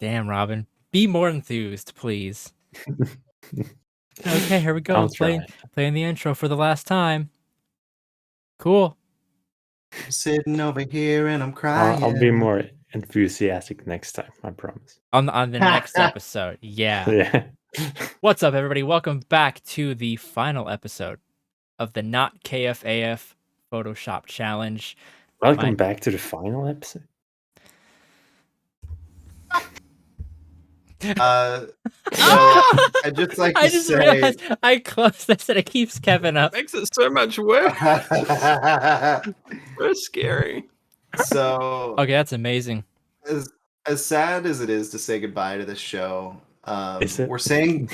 Damn, Robin. Be more enthused, please. Okay, here we go. I'll try. Playing the intro for the last time. Cool. I'm sitting over here and I'm crying. I'll be more enthusiastic next time, I promise. On the next episode. Yeah. Yeah. What's up, everybody? Welcome back to the final episode of the Not KFAF Photoshop Challenge. Welcome back to the final episode. I just like to say, realized I closed this and it keeps Kevin up. Makes it so much worse. So scary. So Okay, that's amazing. as sad as it is to say goodbye to this show, Is it? we're saying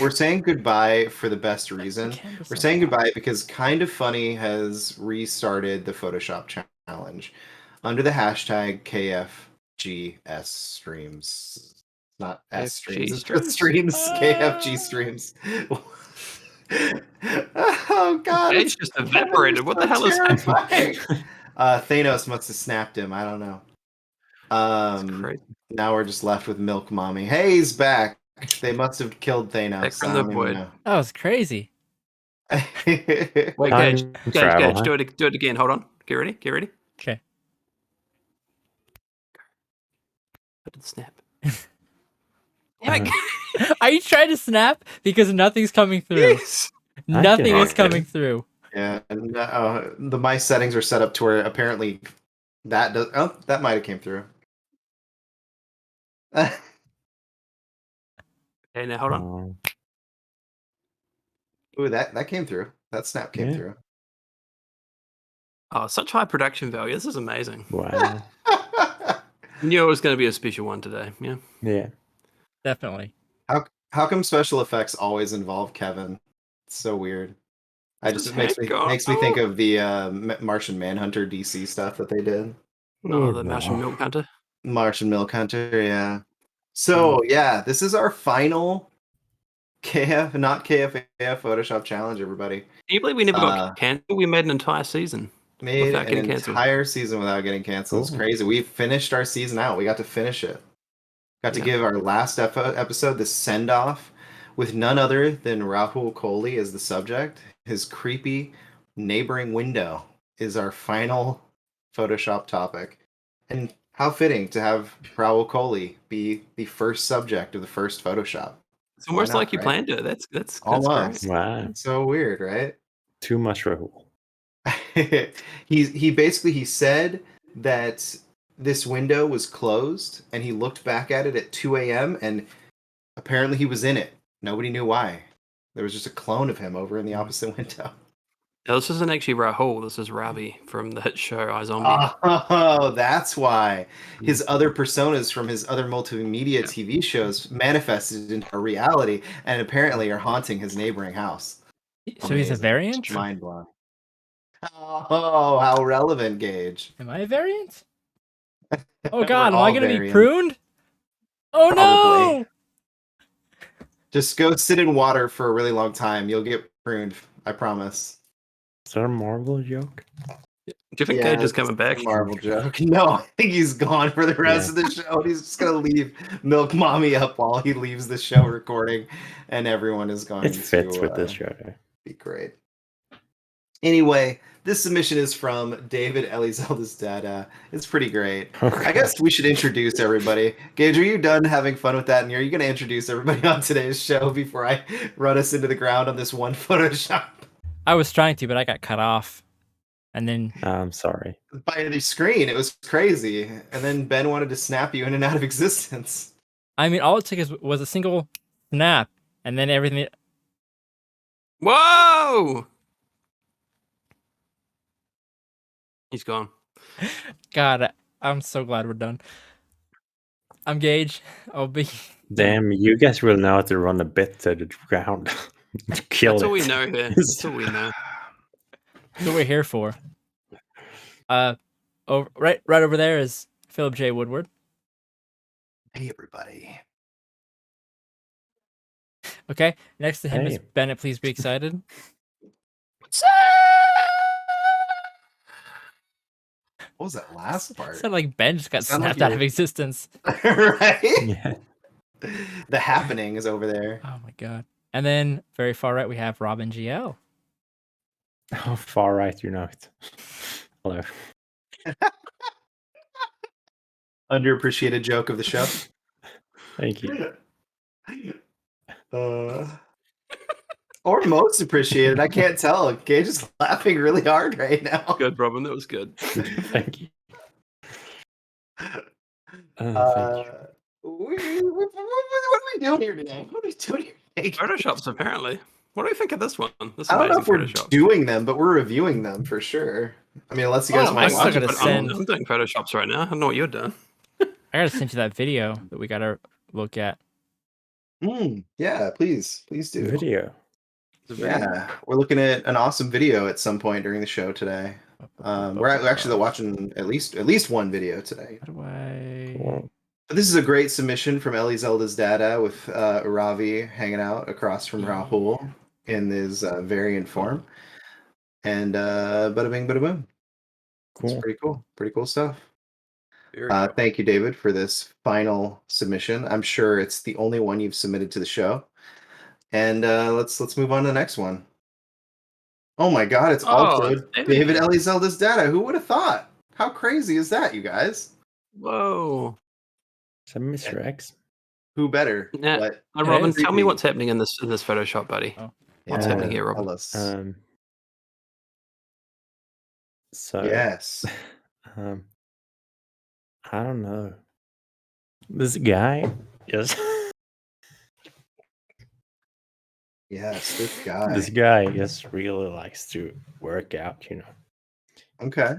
goodbye for the best reason. We're saying goodbye because Kind of Funny has restarted the Photoshop challenge under the hashtag KFGS streams. Not S streams, it's just streams. KFG streams. Oh god, It's just evaporated. What the hell is happening? Thanos must have snapped him. I don't know. crazy. Now we're just left with Milk Mommy. Hey, he's back. They must have killed Thanos. Back from the void. That was crazy. Wait, Gage, do it again. Hold on. Get ready. Okay. How did snap? Are you trying to snap? Because nothing's coming through. Yes. Nothing is coming through. Yeah, and the my settings are set up to where apparently that does. Oh, that might have came through. Okay, now hold on. Ooh, that came through. That snap came through. Oh, such high production value. This is amazing. Wow. Knew it was going to be a special one today. Yeah. Yeah. Definitely. How come special effects always involve Kevin? It's so weird. It just makes me think of the Martian Manhunter DC stuff that they did. No, the Martian Milk Hunter. Martian Milk Hunter, yeah. So yeah, this is our final not KFAF Photoshop challenge, everybody. Can you believe we never got cancelled? We made an entire season. Made an entire season without getting canceled. It's crazy. We finished our season out. We got to finish it. Got to give our last episode the send-off with none other than Rahul Kohli as the subject. His creepy neighboring window is our final Photoshop topic. And how fitting to have Rahul Kohli be the first subject of the first Photoshop. It's almost like you planned it. That's almost. Great. Wow. It's so weird, right? Too much Rahul. He said that this window was closed and he looked back at it at 2 a.m. and apparently he was in it. Nobody knew why. There was just a clone of him over in the opposite window. No, this isn't actually Rahul. This is Ravi from the hit show iZombie. Oh, that's why. His other personas from his other multimedia TV shows manifested into reality and apparently are haunting his neighboring house. So he's a variant? Mind blown. Oh, how relevant, Gage. Am I a variant? Oh god, am I going to be variants. pruned? Oh Probably. no! Just go sit in water for a really long time. You'll get pruned. I promise. Is that a Marvel joke? Do you think Gage is coming back? Marvel joke. No, I think he's gone for the rest of the show. He's just gonna leave Milk Mommy up while he leaves the show recording, and everyone is going It fits with this show. Be great. Anyway, this submission is from David Elizelda's dad. It's pretty great. Okay. I guess we should introduce everybody. Gage, are you done having fun with that? And are you going to introduce everybody on today's show before I run us into the ground on this one Photoshop? I was trying to, but I got cut off. And then... I'm sorry. By the screen, it was crazy. And then Ben wanted to snap you in and out of existence. I mean, all it took was a single snap, and then everything... Whoa! He's gone. God, I'm so glad we're done. I'm Gage. I'll be... Damn, you guys will now have to run a bit to the ground. Kill That's it. all we know here. That's all we know. That's what we're here for. Right over there is Philip J. Woodward. Hey, everybody. Okay, next to him is Bennett. Please be excited. What's up? What was that last part? It sounded like Ben just got Sounded snapped like out of existence. Right? Yeah. The happening is over there. Oh my god. And then very far right we have Robin GL. How far right you know it. Hello. Underappreciated joke of the show. Thank you. Or most appreciated. I can't tell. Gage is laughing really hard right now. Good, Robin. That was good. Thank you. Thank you. What are we doing here today? What are we doing here today? Photoshops, apparently. What do you think of this one? This I don't know amazing if we're Photoshop. doing them, but we're reviewing them for sure. I mean, unless you guys Oh, want I to still watch gotta it. send- I'm doing Photoshops right now. I don't know what you're doing. I gotta send you that video that we gotta look at. Yeah, please do. Video. Yeah, we're looking at an awesome video at some point during the show today. We're actually watching at least one video today. How do I? Cool. This is a great submission from Ellie Zelda's Dada with Ravi hanging out across from Rahul in his variant form. And bada bing, bada boom. It's Cool. pretty cool stuff. Very cool. Thank you, David, for this final submission. I'm sure it's the only one you've submitted to the show. And let's move on to the next one. Oh my God, it's also David Ellie Zelda's Dada. Who would have thought? How crazy is that, you guys? Whoa. Is that Mr. X? Who better? Nah, but Robin, tell me MVP. what's happening in this Photoshop, buddy. Oh. What's happening here, Robin? Tell us. So Yes. I don't know. This guy is Yes, this guy. this guy just really likes to work out, you know. Okay.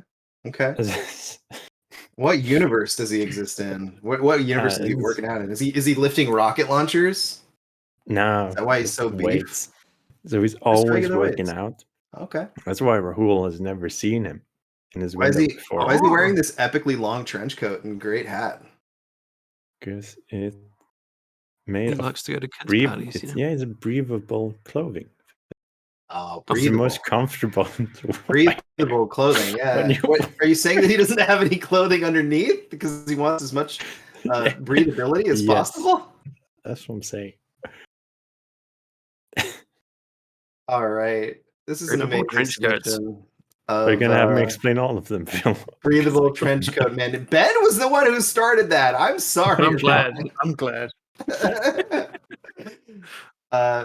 What universe does he exist in? What universe is he working out in? Is he lifting rocket launchers? No. Is that why he's so beef? weights. So he's always regular working weights. out. Okay. That's why Rahul has never seen him in his Why is window he before. Why is he wearing this epically long trench coat and great hat? Because it He made of likes to go to kids' parties. it's, yeah, it's breathable clothing. Oh, It's the breathable. most comfortable to wear. Breathable clothing. Yeah. What, are you saying that he doesn't have any clothing underneath because he wants as much breathability as Yes. possible? That's what I'm saying. All right. This is an Breathable amazing trench coats. submission We're of, gonna have me explain all of them, Phil. breathable trench coat, man. Ben was the one who started that. I'm sorry. I'm glad. Ron. I'm glad.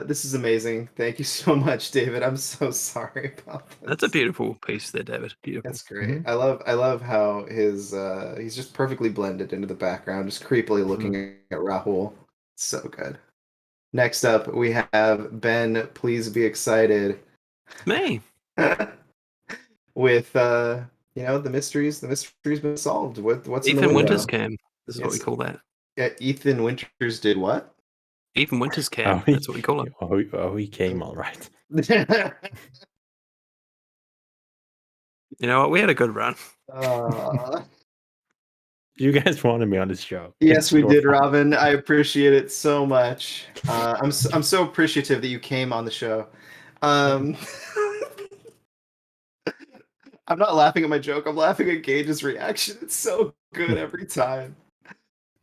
This is amazing. Thank you so much, David. I'm so sorry about this. That's a beautiful piece there, David. Beautiful. That's great. I love how his he's just perfectly blended into the background, just creepily looking at Rahul. So good. Next up, we have Ben. Please be excited Me. with the mysteries. The mystery's been solved. What's in the Ethan window? Winters cam. This is what we Yes. call that. Yeah, Ethan Winters did what? Ethan Winters cam. Oh, That's what we call it. he came all right. You know what? We had a good run. You guys wanted me on this show. Yes, It's we your did, fault. Robin. I appreciate it so much. I'm so appreciative that you came on the show. I'm not laughing at my joke. I'm laughing at Gage's reaction. It's so good every time.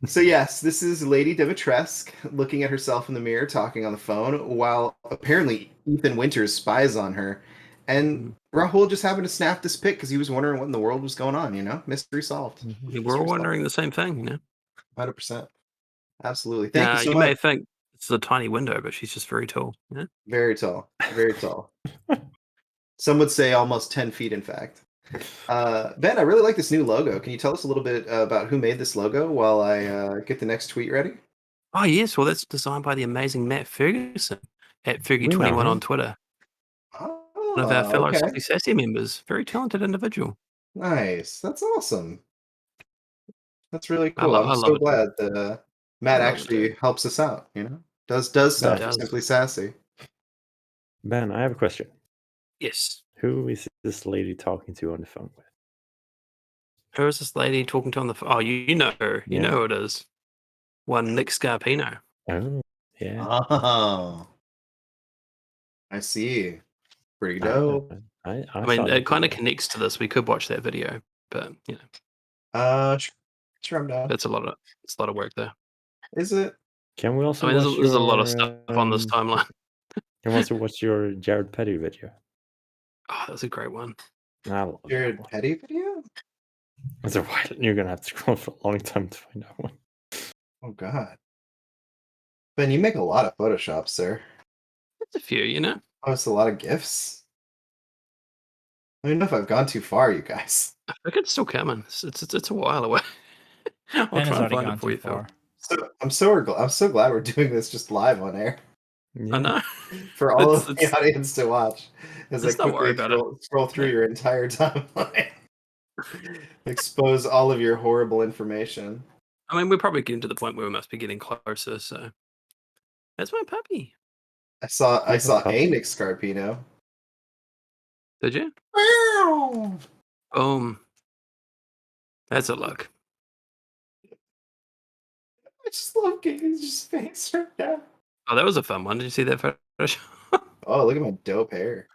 So yes, this is Lady Dimitrescu looking at herself in the mirror, talking on the phone, while apparently Ethan Winters spies on her. And Rahul just happened to snap this pic because he was wondering what in the world was going on, Mystery solved. We were all wondering the same thing, 100%. Absolutely. Thank you so you much. may think it's a tiny window, but she's just very tall. Yeah. Very tall. Very tall. Some would say almost 10 feet, in fact. Ben, I really like this new logo. Can you tell us a little bit about who made this logo while I get the next tweet ready? Oh, yes. Well, that's designed by the amazing Matt Ferguson at Fergie21 on Twitter. One of our fellow Sassy Sassy members. Very talented individual. Nice. That's awesome. That's really cool. I'm so glad that Matt actually helps us out, Does stuff for Simply Sassy. Ben, I have a question. Yes. Who is this lady talking to on the phone with? Who is this lady talking to on the phone? Oh, you know her. You know who it is. One Nick Scarpino. Oh, yeah. Oh. I see. Pretty dope. I mean, it kind of connects to this. We could watch that video, but sure, I'm down. it's a lot of work there. Is it? Can we also I mean, watch there's a lot of your, stuff on this timeline. Can we also watch your Jared Petty video? Oh, that was a great one. I love that Jared one. Petty video? It's a while. You're gonna have to scroll for a long time to find that one. Oh God. Ben, you make a lot of Photoshop, sir. It's a few, you know. Oh, it's a lot of GIFs. I don't know if I've gone too far, you guys. I think it's still coming. It's a while away. I'll Ben has try and already find gone it for too you, Phil. far. So I'm so glad we're doing this just live on air Yeah. I know. for all of It's- the audience to watch as I Let's not worry quickly about scroll through Yeah. your entire timeline. Expose all of your horrible information. I mean, we're probably getting to the point where we must be getting closer. So that's my puppy. I saw There's a a puppy? Nick Scarpino. Did you? Wow. Boom. That's a look. I just love Gage's face right now. Oh, that was a fun one. Did you see that photo? Oh, look at my dope hair.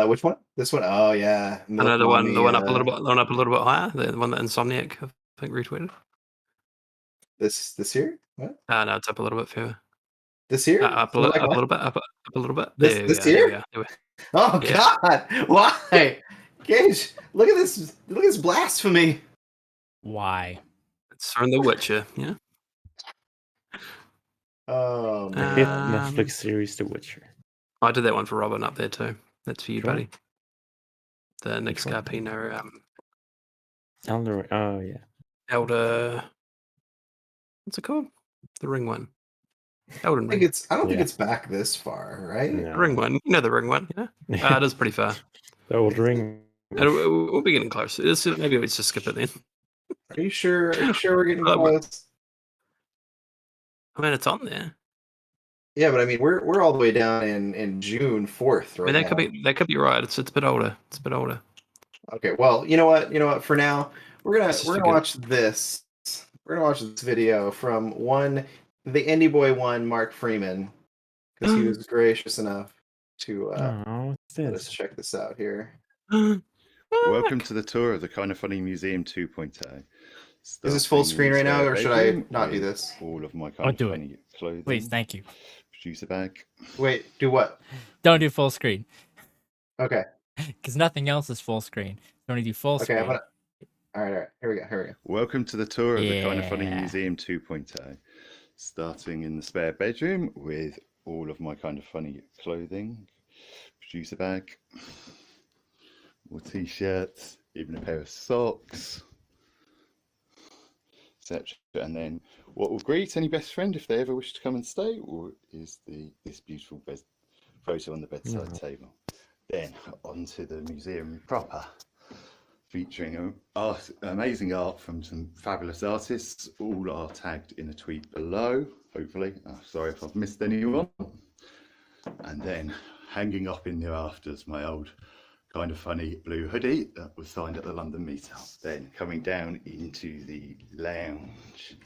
Which one? This one? Oh yeah. I know the one up a little bit, higher. The one that Insomniac I think retweeted. This here? What? No, it's up a little bit further. This here? Up a Like what? little bit. Up a little bit. This- There we this go, there we here? go, there we- Oh Yeah. God! Why? Gage, look at this! Look at this blasphemy! Why? It's from The Witcher. Yeah. Oh The man. hit Um, Netflix series The Witcher. I did that one for Robin up there too. That's for you, Sure. buddy. The Nick Which one? Scarpino Elder. Oh yeah. Elder. What's it called? The Ring one. Elden Ring. I don't think Yeah. it's back this far, right? No. Ring one. You know the Ring one. Yeah. It is pretty far. The old ring. We'll be getting close. Maybe let's just skip it then. Are you sure? Are you sure we're getting But- close? I mean, it's on there. Yeah, but I mean, we're all the way down in June 4th, I right? mean, now. that could be right. It's a bit older. It's a bit older. Okay, well, you know what? For now, we're This is gonna too good. watch this. We're gonna watch this video from the Indie Boy one, Mark Freeman, because he was gracious enough to Oh, what's let us this? check this out here. Welcome to the tour of the Kind of Funny Museum 2.0. Is this full Starting screen in right now, spare or should I bedroom not do with this? All of my I'll kind of do it. funny clothing. Please, thank you. Producer bag. Wait, do what? Don't do full screen Okay, because nothing else is full screen. You only do full okay, screen. I'm gonna. All right, here we go. Welcome to the tour of the Kind of Funny Yeah. Museum 2.0. Starting in the spare bedroom with all of my kind of funny clothing. Producer bag. More t-shirts. Even a pair of socks. Etc. And then what will greet any best friend if they ever wish to come and stay is this beautiful photo on the bedside Oh. table. Then onto the museum proper, featuring amazing art from some fabulous artists. All are tagged in a tweet below, hopefully. Sorry if I've missed anyone. And then hanging up in the rafters, my old kind of funny blue hoodie that was signed at the London meetup. Then coming down into the lounge.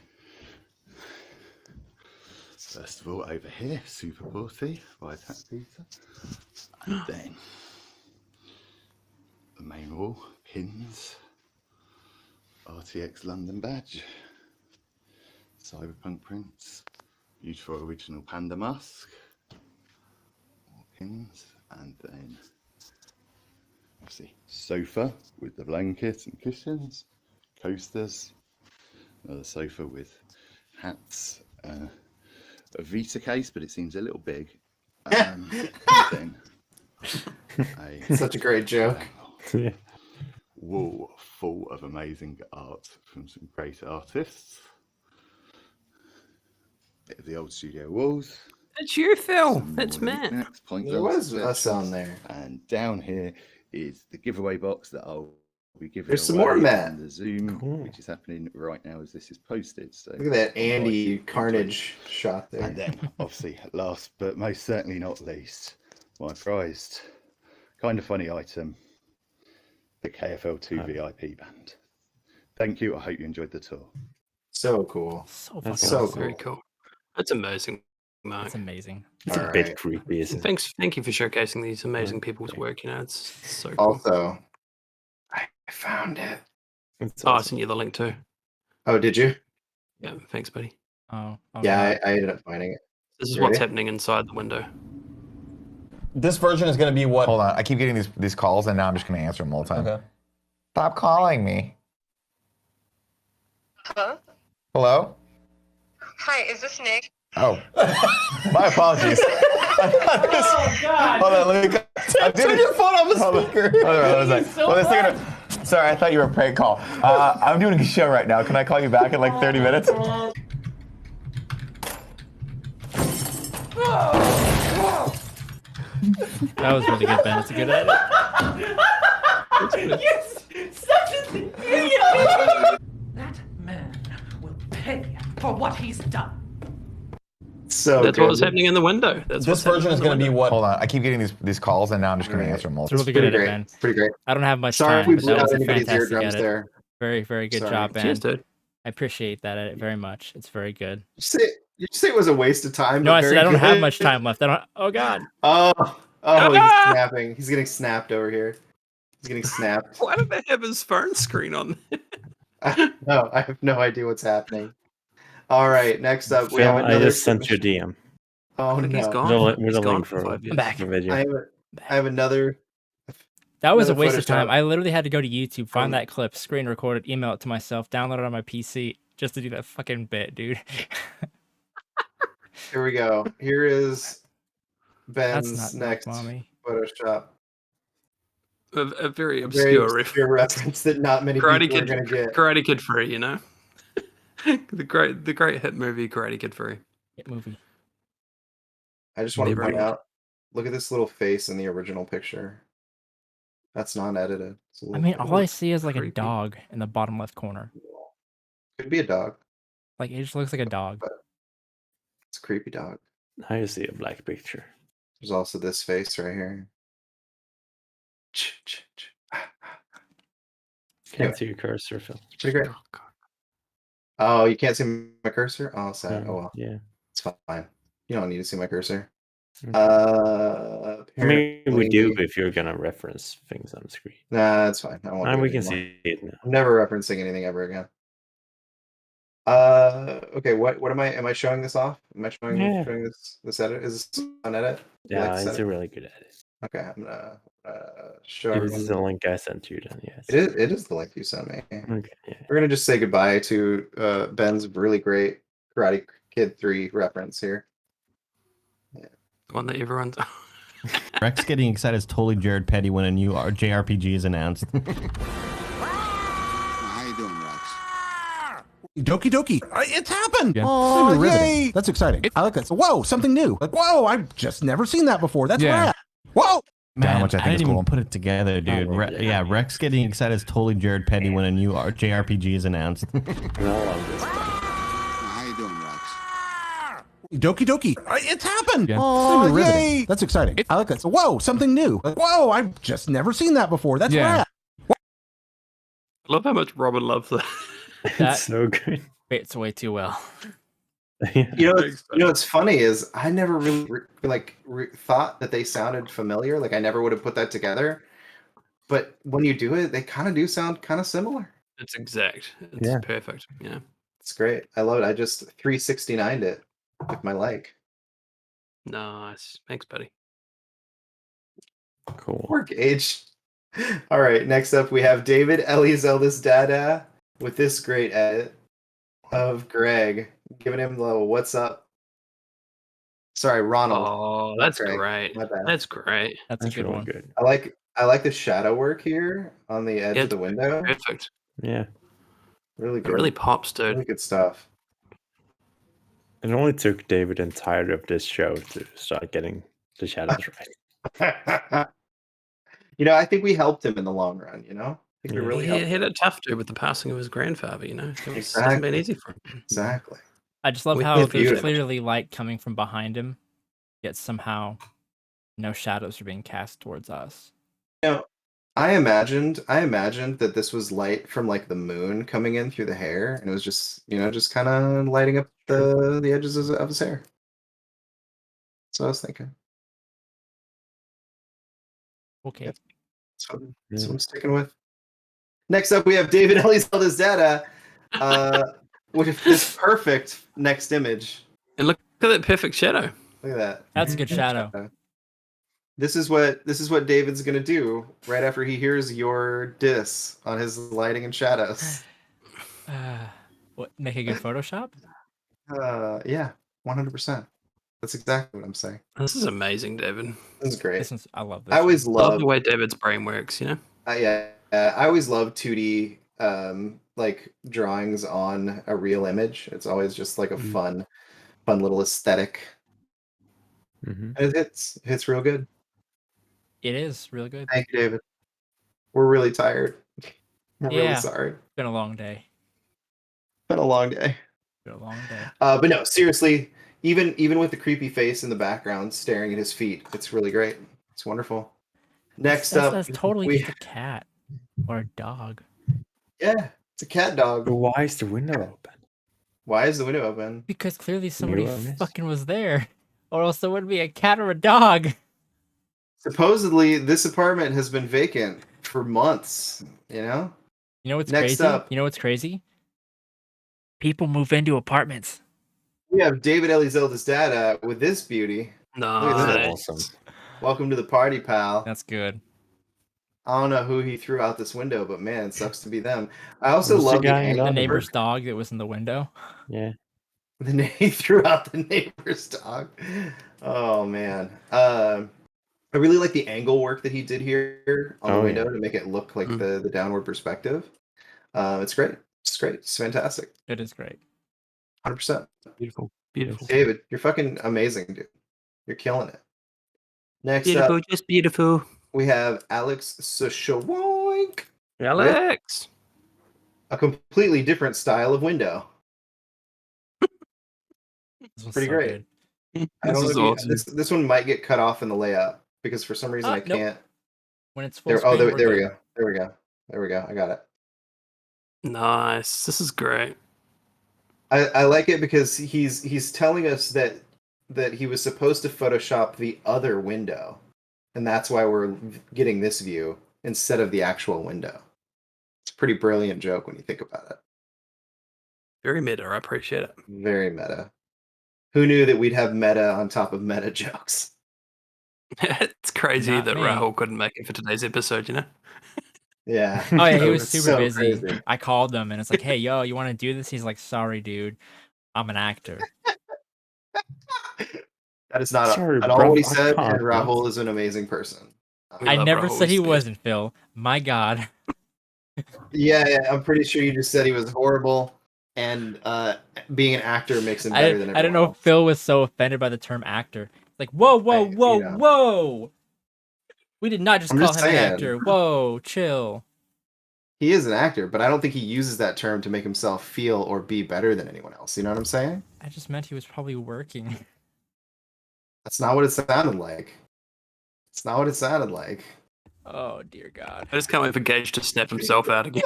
First of all, over here, Super Porty by Attack Peter. And then the main wall, pins, RTX London badge, cyberpunk prints, beautiful original panda mask, more pins, and then obviously sofa with the blanket and cushions, coasters, another sofa with hats, a Vita case, but it seems a little big. And then Such a great joke. Yeah. wall full of amazing art from some great artists. Bit of the old studio walls. That's you, Phil. some That's more Matt. knickknacks, point There guards, was us etc. on there. And down here is the giveaway box that I'll be giving There's some away more, Matt. on the Zoom, Cool. which is happening right now as this is posted. So Look at that I'll invite Andy you to Carnage shot there. And then, obviously, last but most certainly not least, my prized kind of funny item, the KFL2 VIP band. Thank you. I hope you enjoyed the tour. So cool. So That's fucking so awesome. cool. Very cool. That's amazing, Mark. That's amazing. It's All a bit right. creepy, isn't it? Thank you for showcasing these amazing people's work. You know, it's so cool. Also, I found it. It's Oh, I awesome. sent you the link too. Oh, did you? Yeah, thanks, buddy. Oh, Yeah, I ended up finding it. This is You what's ready? happening inside the window. This version is going to be what? Hold on, I keep getting these calls, and now I'm just going to answer them all the time. Okay. Stop calling me. Hello? Hello? Hi, is this Nick? Oh, my apologies. Oh God! Hold on, let me. Turn your phone off the speaker. Hold on, hold on. So Well, sorry, I thought you were a prank call. I'm doing a show right now. Can I call you back in like 30 minutes? That was really good, Ben. It's a good edit. That man will pay for what he's done. So That's good. what was happening in the window. That's This what's happening version is in the going to be window. what? Hold on, I keep getting these calls, and now I'm just going to answer them all. It's a really good Pretty edit, great. Ben. Pretty great. I don't have much Sorry if time, we but blew that out was a anybody's fantastic eardrums edit. there. Very, very good Sorry. job, Ben. Cheers, dude. I appreciate that edit very much. It's very good. You say it was a waste of time. No, but I said very I don't have good. much time left. I don't. Oh God. Oh, Ah! he's snapping. He's getting snapped over here. He's getting snapped. Why did they have his phone screen on? No, I have no idea what's happening. All right, next up we Phil, have I another. just sent you a DM. Oh He's no, gone. With a He's link gone for- for 5 years. I'm back. The video. I have another. That was a Another waste of time. Photoshop. I literally had to go to YouTube, find Um, that clip, screen record it, email it to myself, download it on my PC just to do that fucking bit, dude. Here we go. Here is That's Ben's not next mommy. Photoshop. A very Very obscure obscure reference that not many Karate people are Kid, going to get. Karate Kid Free, you know, the great hit movie Karate Kid Free. Hit movie. I just want to Never point mind. out. Look at this little face in the original picture. That's non-edited. It's a I little mean, face. all I see is like a Creepy. dog in the bottom left corner. Could be a dog. Like it just looks like a dog. It's a creepy dog. Now you see a black picture. There's also this face right here. Can't see your cursor, Phil. Pretty great. Oh, God. Oh, you can't see my cursor? Oh, sad. Oh well, Yeah. it's fine. You don't need to see my cursor. Mm. I mean, we do apparently- if you're gonna reference things on the screen. Nah, that's fine. I won't And do we it can anymore. see it now. I'm never referencing anything ever again. Okay, what am I showing this off? Am I showing Yeah. showing this edit? Is this on edit? You Yeah, like this it's edit? a really good edit. Okay, I'm gonna show If this is the everyone. link I sent you, then yes. It is the link you sent me. Okay, yeah. We're gonna just say goodbye to Ben's really great Karate Kid 3 reference here. The one that everyone's. Rex getting excited is totally Jared Petty when a new JRPG is announced. How you doing, Rex? Doki Doki, it's happened! Yeah. Oh, Really riveting. yay! That's exciting. I like that. Whoa, something new. Like, whoa, I've just never seen that before. That's Yeah. rad. Whoa! Man, which I I, think is didn't cool. even put it together, dude. yeah. Rex getting excited is totally Jared Petty when a new JRPG is announced. And I love this part. How you doing, Rex? Doki Doki, it's happened! Yeah. Oh, Really riveting. yay! That's exciting. I like that. Whoa, something new. Like, whoa, I've just never seen that before. That's Yeah. rad. I love how much Robin loves that. That It's so good. fits way too well. Yeah. You know what's funny is I never really thought that they sounded familiar. Like I never would have put that together. But when you do it, they kind of do sound kind of similar. It's exact. It's Yeah. perfect. Yeah. It's great. I love it. I just 369'd it with my like. Nice. Thanks, buddy. Cool. Poor Gage. All right, next up we have David Ellie's eldest dada with this great edit of Greg giving him the little "What's up?" Sorry, Ronald. Oh, that's Greg. great. My bad. That's great. That's a That's good really one. good. I like the shadow work here on the edge Yeah, of the window. Perfect. Yeah. Really It good. really pops, dude. Really good stuff. It only took David and Tyler of this show to start getting the shadows right. I think we helped him in the long run. I think we Yeah. really He helped. had it tough, dude, with the passing of his grandfather. It hasn't Exactly. been easy for him. Exactly. I just love We how both there's viewed it. clearly light coming from behind him, yet somehow no shadows are being cast towards us. I imagined that this was light from like the moon coming in through the hair, and it was just just kind of lighting up the edges of his hair. That's what I was thinking. Okay. Yep. That's what Yeah. I'm sticking with. Next up, we have David Ellie's eldest dada. With this perfect next image. And look at that perfect shadow. Look at that. That's a good shadow. This is what David's gonna do right after he hears your diss on his lighting and shadows. What, make a good Photoshop? Yeah, 100%. That's exactly what I'm saying. This is amazing, David. This is great. I love this. I always love the way David's brain works. Yeah, I always love 2D like drawings on a real image. It's always just like a fun little aesthetic. And it hits real good. It is really good. Thank you, David. We're really tired. We're really sorry. It's been a long day. Been a long day. Been a long day. But no, seriously, even with the creepy face in the background staring at his feet, it's really great. It's wonderful. Next up, that's totally just a cat or a dog. Yeah, it's a cat dog. But why is the window open? Why is the window open? Because clearly somebody fucking was there, or else there wouldn't be a cat or a dog. Supposedly, this apartment has been vacant for months. You know. You know what's Next crazy? up, You know what's crazy? People move into apartments. we have David Elizelda's dad with this beauty. No, Look at That's this. awesome. Welcome to the party, pal. That's good. I don't know who he threw out this window, but man, it sucks to be them. I also Who's the love guy in angle The London? neighbor's dog that was in the window. Yeah. He threw out the neighbor's dog. Oh man. I really like the angle work that he did here on the window to make it look like the downward perspective. It's great. It's great. It's fantastic. It is great. 100%. Beautiful. Beautiful. David, you're fucking amazing, dude. You're killing it. Next Beautiful, up, just beautiful. we have Alex Sushawoink. Alex. A completely different style of window. This was Pretty so great. good. I don't This is know if awesome. this one might get cut off in the layout because for some reason I Nope. can't. When it's full There, screen, we're there we good. go. There we go. There we go. I got it. Nice. This is great. I like it because he's telling us that he was supposed to Photoshop the other window, and that's why we're getting this view instead of the actual window. It's a pretty brilliant joke when you think about it. Very meta. I appreciate it. Very meta. Who knew that we'd have meta on top of meta jokes? It's crazy Not that me. Rahul couldn't make it for today's episode, Yeah. Oh yeah, he It was super so busy. crazy. I called him and it's like, hey, yo, you want to do this? He's like, sorry, dude, I'm an actor. That is not Sorry, at all bro, what he I said, can't, and man. Rahul is an amazing person. We I love never Rahul said he Speed. wasn't, Phil. My God. Yeah, I'm pretty sure you just said he was horrible, and being an actor makes him I better than don't everyone know if else. Phil was so offended by the term actor. Like, whoa, whoa, Hey, whoa, you know. whoa. We did not just I'm call just him an saying. actor. Whoa, chill. He is an actor, but I don't think he uses that term to make himself feel or be better than anyone else. You know what I'm saying? I just meant he was probably working. That's not what it sounded like. It's not what it sounded like. Oh dear God. I just can't wait for Gage to snap himself out again.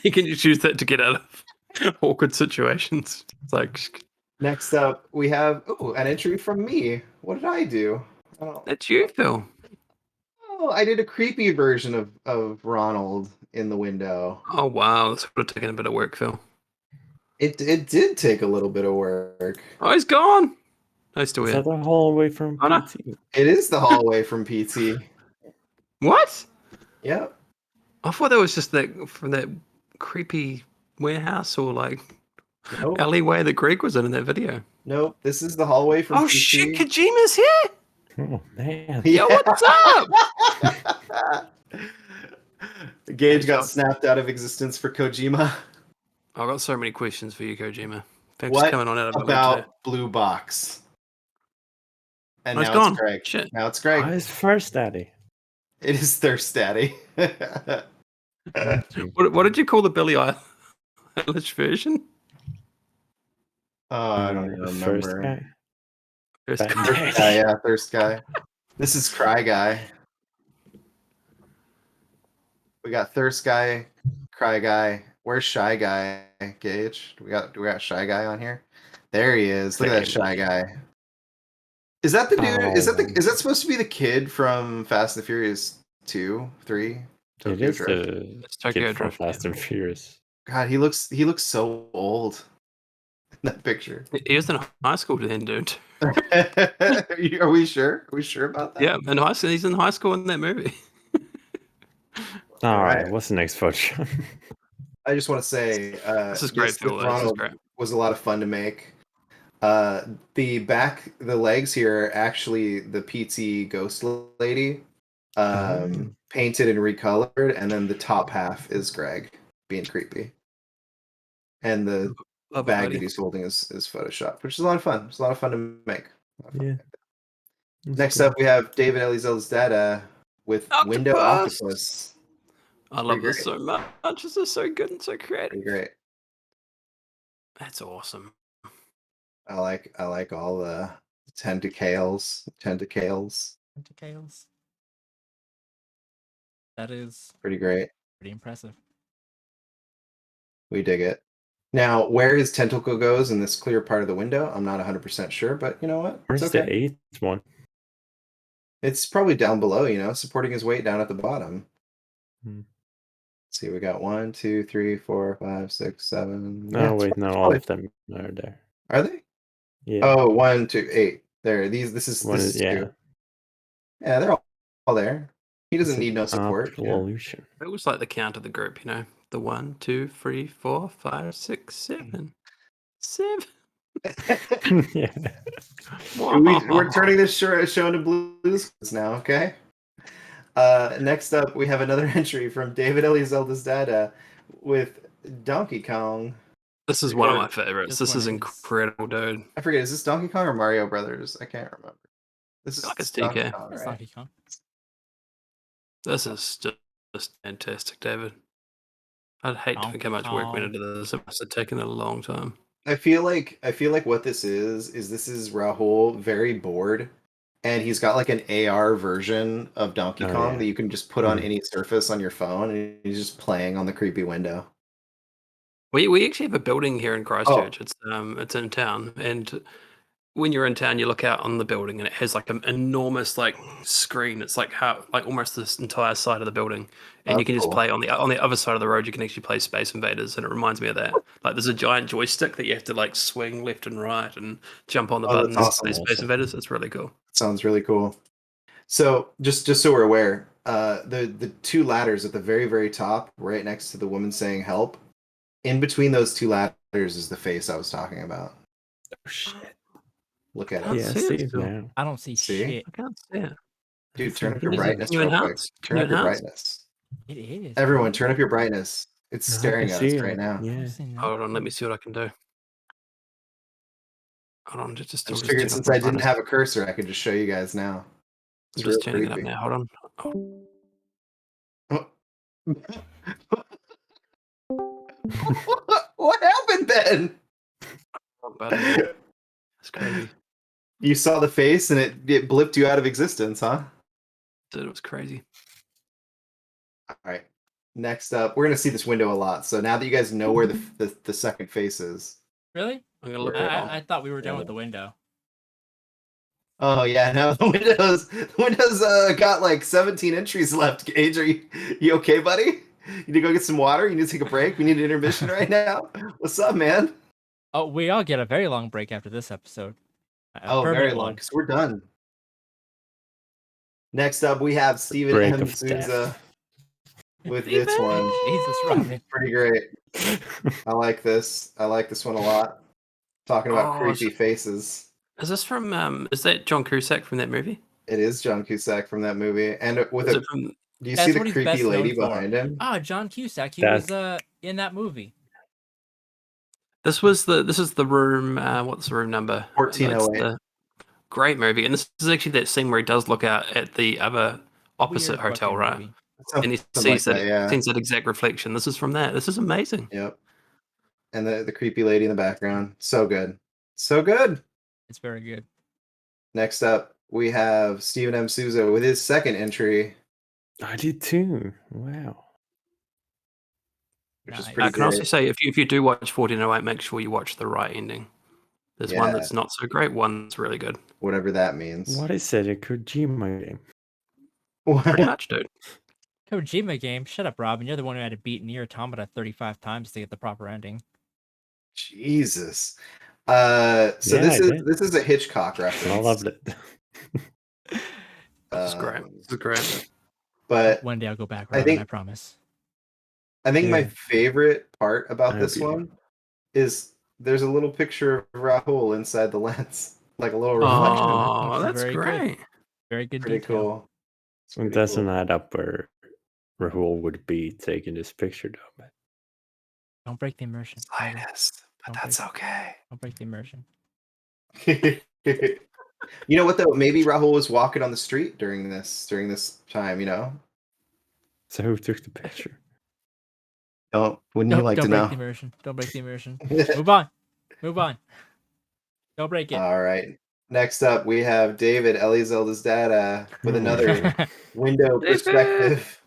He can just use that to get out of awkward situations. It's like, Next up, we have an entry from me. What did I do? Oh, that's you, Phil. I did a creepy version of Ronald in the window. Oh, wow. This would have taken a bit of work, Phil. It did take a little bit of work. Oh, he's gone. No, he's still Is here. that the hallway from Oh, no. PT? It is the hallway from PT. What? Yep. I thought that was just that from that creepy warehouse or like Nope. alleyway that Greg was in that video. Nope. This is the hallway from Oh PT. shit, Kojima's here! Oh man. Yo, what's up? Gage got snapped out of existence for Kojima. I've got so many questions for you, Kojima. Thanks for What coming on out of about Blue Box? And Oh, it's now gone. it's Greg. Shit. Now it's Greg. Oh, it's first daddy. It is Thirst Daddy. What did you call the Billie Eilish version? Oh, I don't even The remember. first guy. First That- guy. Thirst Guy, yeah, Thirst Guy. This is Cry Guy. We got Thirst Guy, Cry Guy. Where's Shy Guy, Gage? Do we got Shy Guy on here? There he is. Look at that Shy Guy. Is that the dude? Is that supposed to be the kid from Fast and the Furious 2, 3? It is Drift? the It's Tokyo kid from Drift. Fast and Furious. God, he looks so old in that picture. He was in high school then, dude. Are we sure? Are we sure about that? Yeah, in high school. He's in high school in that movie. All right. right. What's the next photo? I just want to say, This is great, Phil. This is Ronald great. was a lot of fun to make. The legs here are actually the PT Ghost Lady, painted and recolored, and then the top half is Greg being creepy, and the Love it, bag buddy. that he's holding is Photoshopped, which is a lot of fun. It's a lot of fun to make. Yeah. Next up, we have David Elizel's dad with Window Octopus. I love Pretty this so much. This is so good and so creative. Pretty great. That's awesome. I like all the tentacles. Tentacles. That is Pretty great. pretty impressive. We dig it. Now, where his tentacle goes in this clear part of the window, I'm not 100% sure, but you know what? Where's It's the okay. eighth one? It's probably down below, supporting his weight down at the bottom. Hmm. Let's see, we got 1, 2, 3, 4, 5, 6, 7. No, Yeah, wait, it's no, all probably- of them are there. Are they? Yeah. Oh, 1, 2, 8. There. This is One this is- is yeah. 2. Yeah, they're all there. He doesn't It's need no an support. optical Yeah. illusion. It was like the count of the group, the 1, 2, 3, 4, 5, 6, 7. 7. Yeah. We're turning this show into Blues now, okay? Next up, we have another entry from David Elizelda's dad with Donkey Kong. This is one of my favorites. This This is one is- incredible, dude. I forget, is this Donkey Kong or Mario Brothers? I can't remember. This is Like it's Donkey DK. Kong, It's right? Donkey Kong. This is just fantastic, David. I'd hate to think how much work went into this. It must have taken a long time. I feel like what this is Rahul very bored, and he's got like an AR version of Donkey Oh, Kong yeah. that you can just put on Mhm. any surface on your phone, and he's just playing on the creepy window. We actually have a building here in Christchurch. It's in town, and when you're in town, you look out on the building, and it has like an enormous like screen. It's like almost this entire side of the building, and you That's can just cool. play on the other side of the road. You can actually play Space Invaders, and it reminds me of that. Like there's a giant joystick that you have to like swing left and right and jump on the Oh, that's buttons to awesome. play Space Invaders. It's really cool. Sounds really cool. So just so we're aware, the two ladders at the very, very top, right next to the woman saying help, in between those two ladders is the face I was talking about. Oh, shit. Look at Can't it. Yeah, see it see it still. now. I don't see See? shit. I can't see it. Dude, turn up your Is it- brightness can you real quick. enhance? Turn Can up you your enhance? brightness. It is. Everyone, turn up your brightness. It's No, I staring can at us see right it. now. I'm Yeah. seeing that. Hold on, let me see what I can do. Hold on, just I just turn figured up since my I didn't brightness. have a cursor, I could just show you guys now. I'm It's just real turning it up creepy. now. Hold on. What happened then? Oh, buddy. That's crazy. You saw the face and it blipped you out of existence, huh? Dude, it was crazy. All right. Next up, we're gonna see this window a lot. So now that you guys know where the second face is. Really? I'm gonna look. I thought we were done with the window. Oh yeah, no, the windows got like 17 entries left. Gage, are you okay, buddy? You need to go get some water? You need to take a break? We need an intermission right now? What's up, man? Oh, we all get a very long break after this episode. A Oh, very permanent long, one. because we're done. Next up, we have Steven Break M. of Souza death. with this one. Jesus, Robin. Pretty great. I like this. I like this one a lot. Talking about Oh, creepy faces. Is this from? Is that John Cusack from that movie? It is John Cusack from that movie, and with Is a. it from? Do you That's see the what he's best creepy lady known for. behind him? Ah, John Cusack. He That's- was in that movie. This is the room. What's the room number? 1408. It's the great movie, and this is actually that scene where he does look out at the other opposite Weird hotel, fucking right? movie. And he Something sees that, yeah. sees that exact reflection. This is from that. This is amazing. Yep. And the creepy lady in the background. So good. So good. It's very good. Next up, we have Steven M. Souza with his second entry, I did too. Wow. which is Nice. pretty I can also great. say if you do watch 1408, make sure you watch the right ending. There's one Yeah. that's not so great, one that's really good. Whatever that means. What is it? A Kojima game? Pretty much, dude. Kojima game. Shut up, Robin. You're the one who had to beat Nier Automata 35 times to get the proper ending. Jesus. Yeah, This I is did. this is a Hitchcock reference. I loved it. This is great. This is great. But One day I'll go back, I Robin. think- I promise. I think my Yeah. favorite part about I this hope you do. one is there's a little picture of Rahul inside the lens, like a little reflection. Oh, That's that's very good. great. Very good Pretty detail. cool. It's It pretty doesn't cool. add up where Rahul would be taking this picture, though. But Don't break the immersion. Robin. Slightest, but Don't that's break- okay. Don't break the immersion. You know what though? Maybe Rahul was walking on the street during this time. You know, so who took the picture? wouldn't Don't, you like don't to break know? the immersion. Don't break the immersion. Move on. Move on. Don't break it. All right. Next up, we have David, Ellie Zelda's dad, with another window David! perspective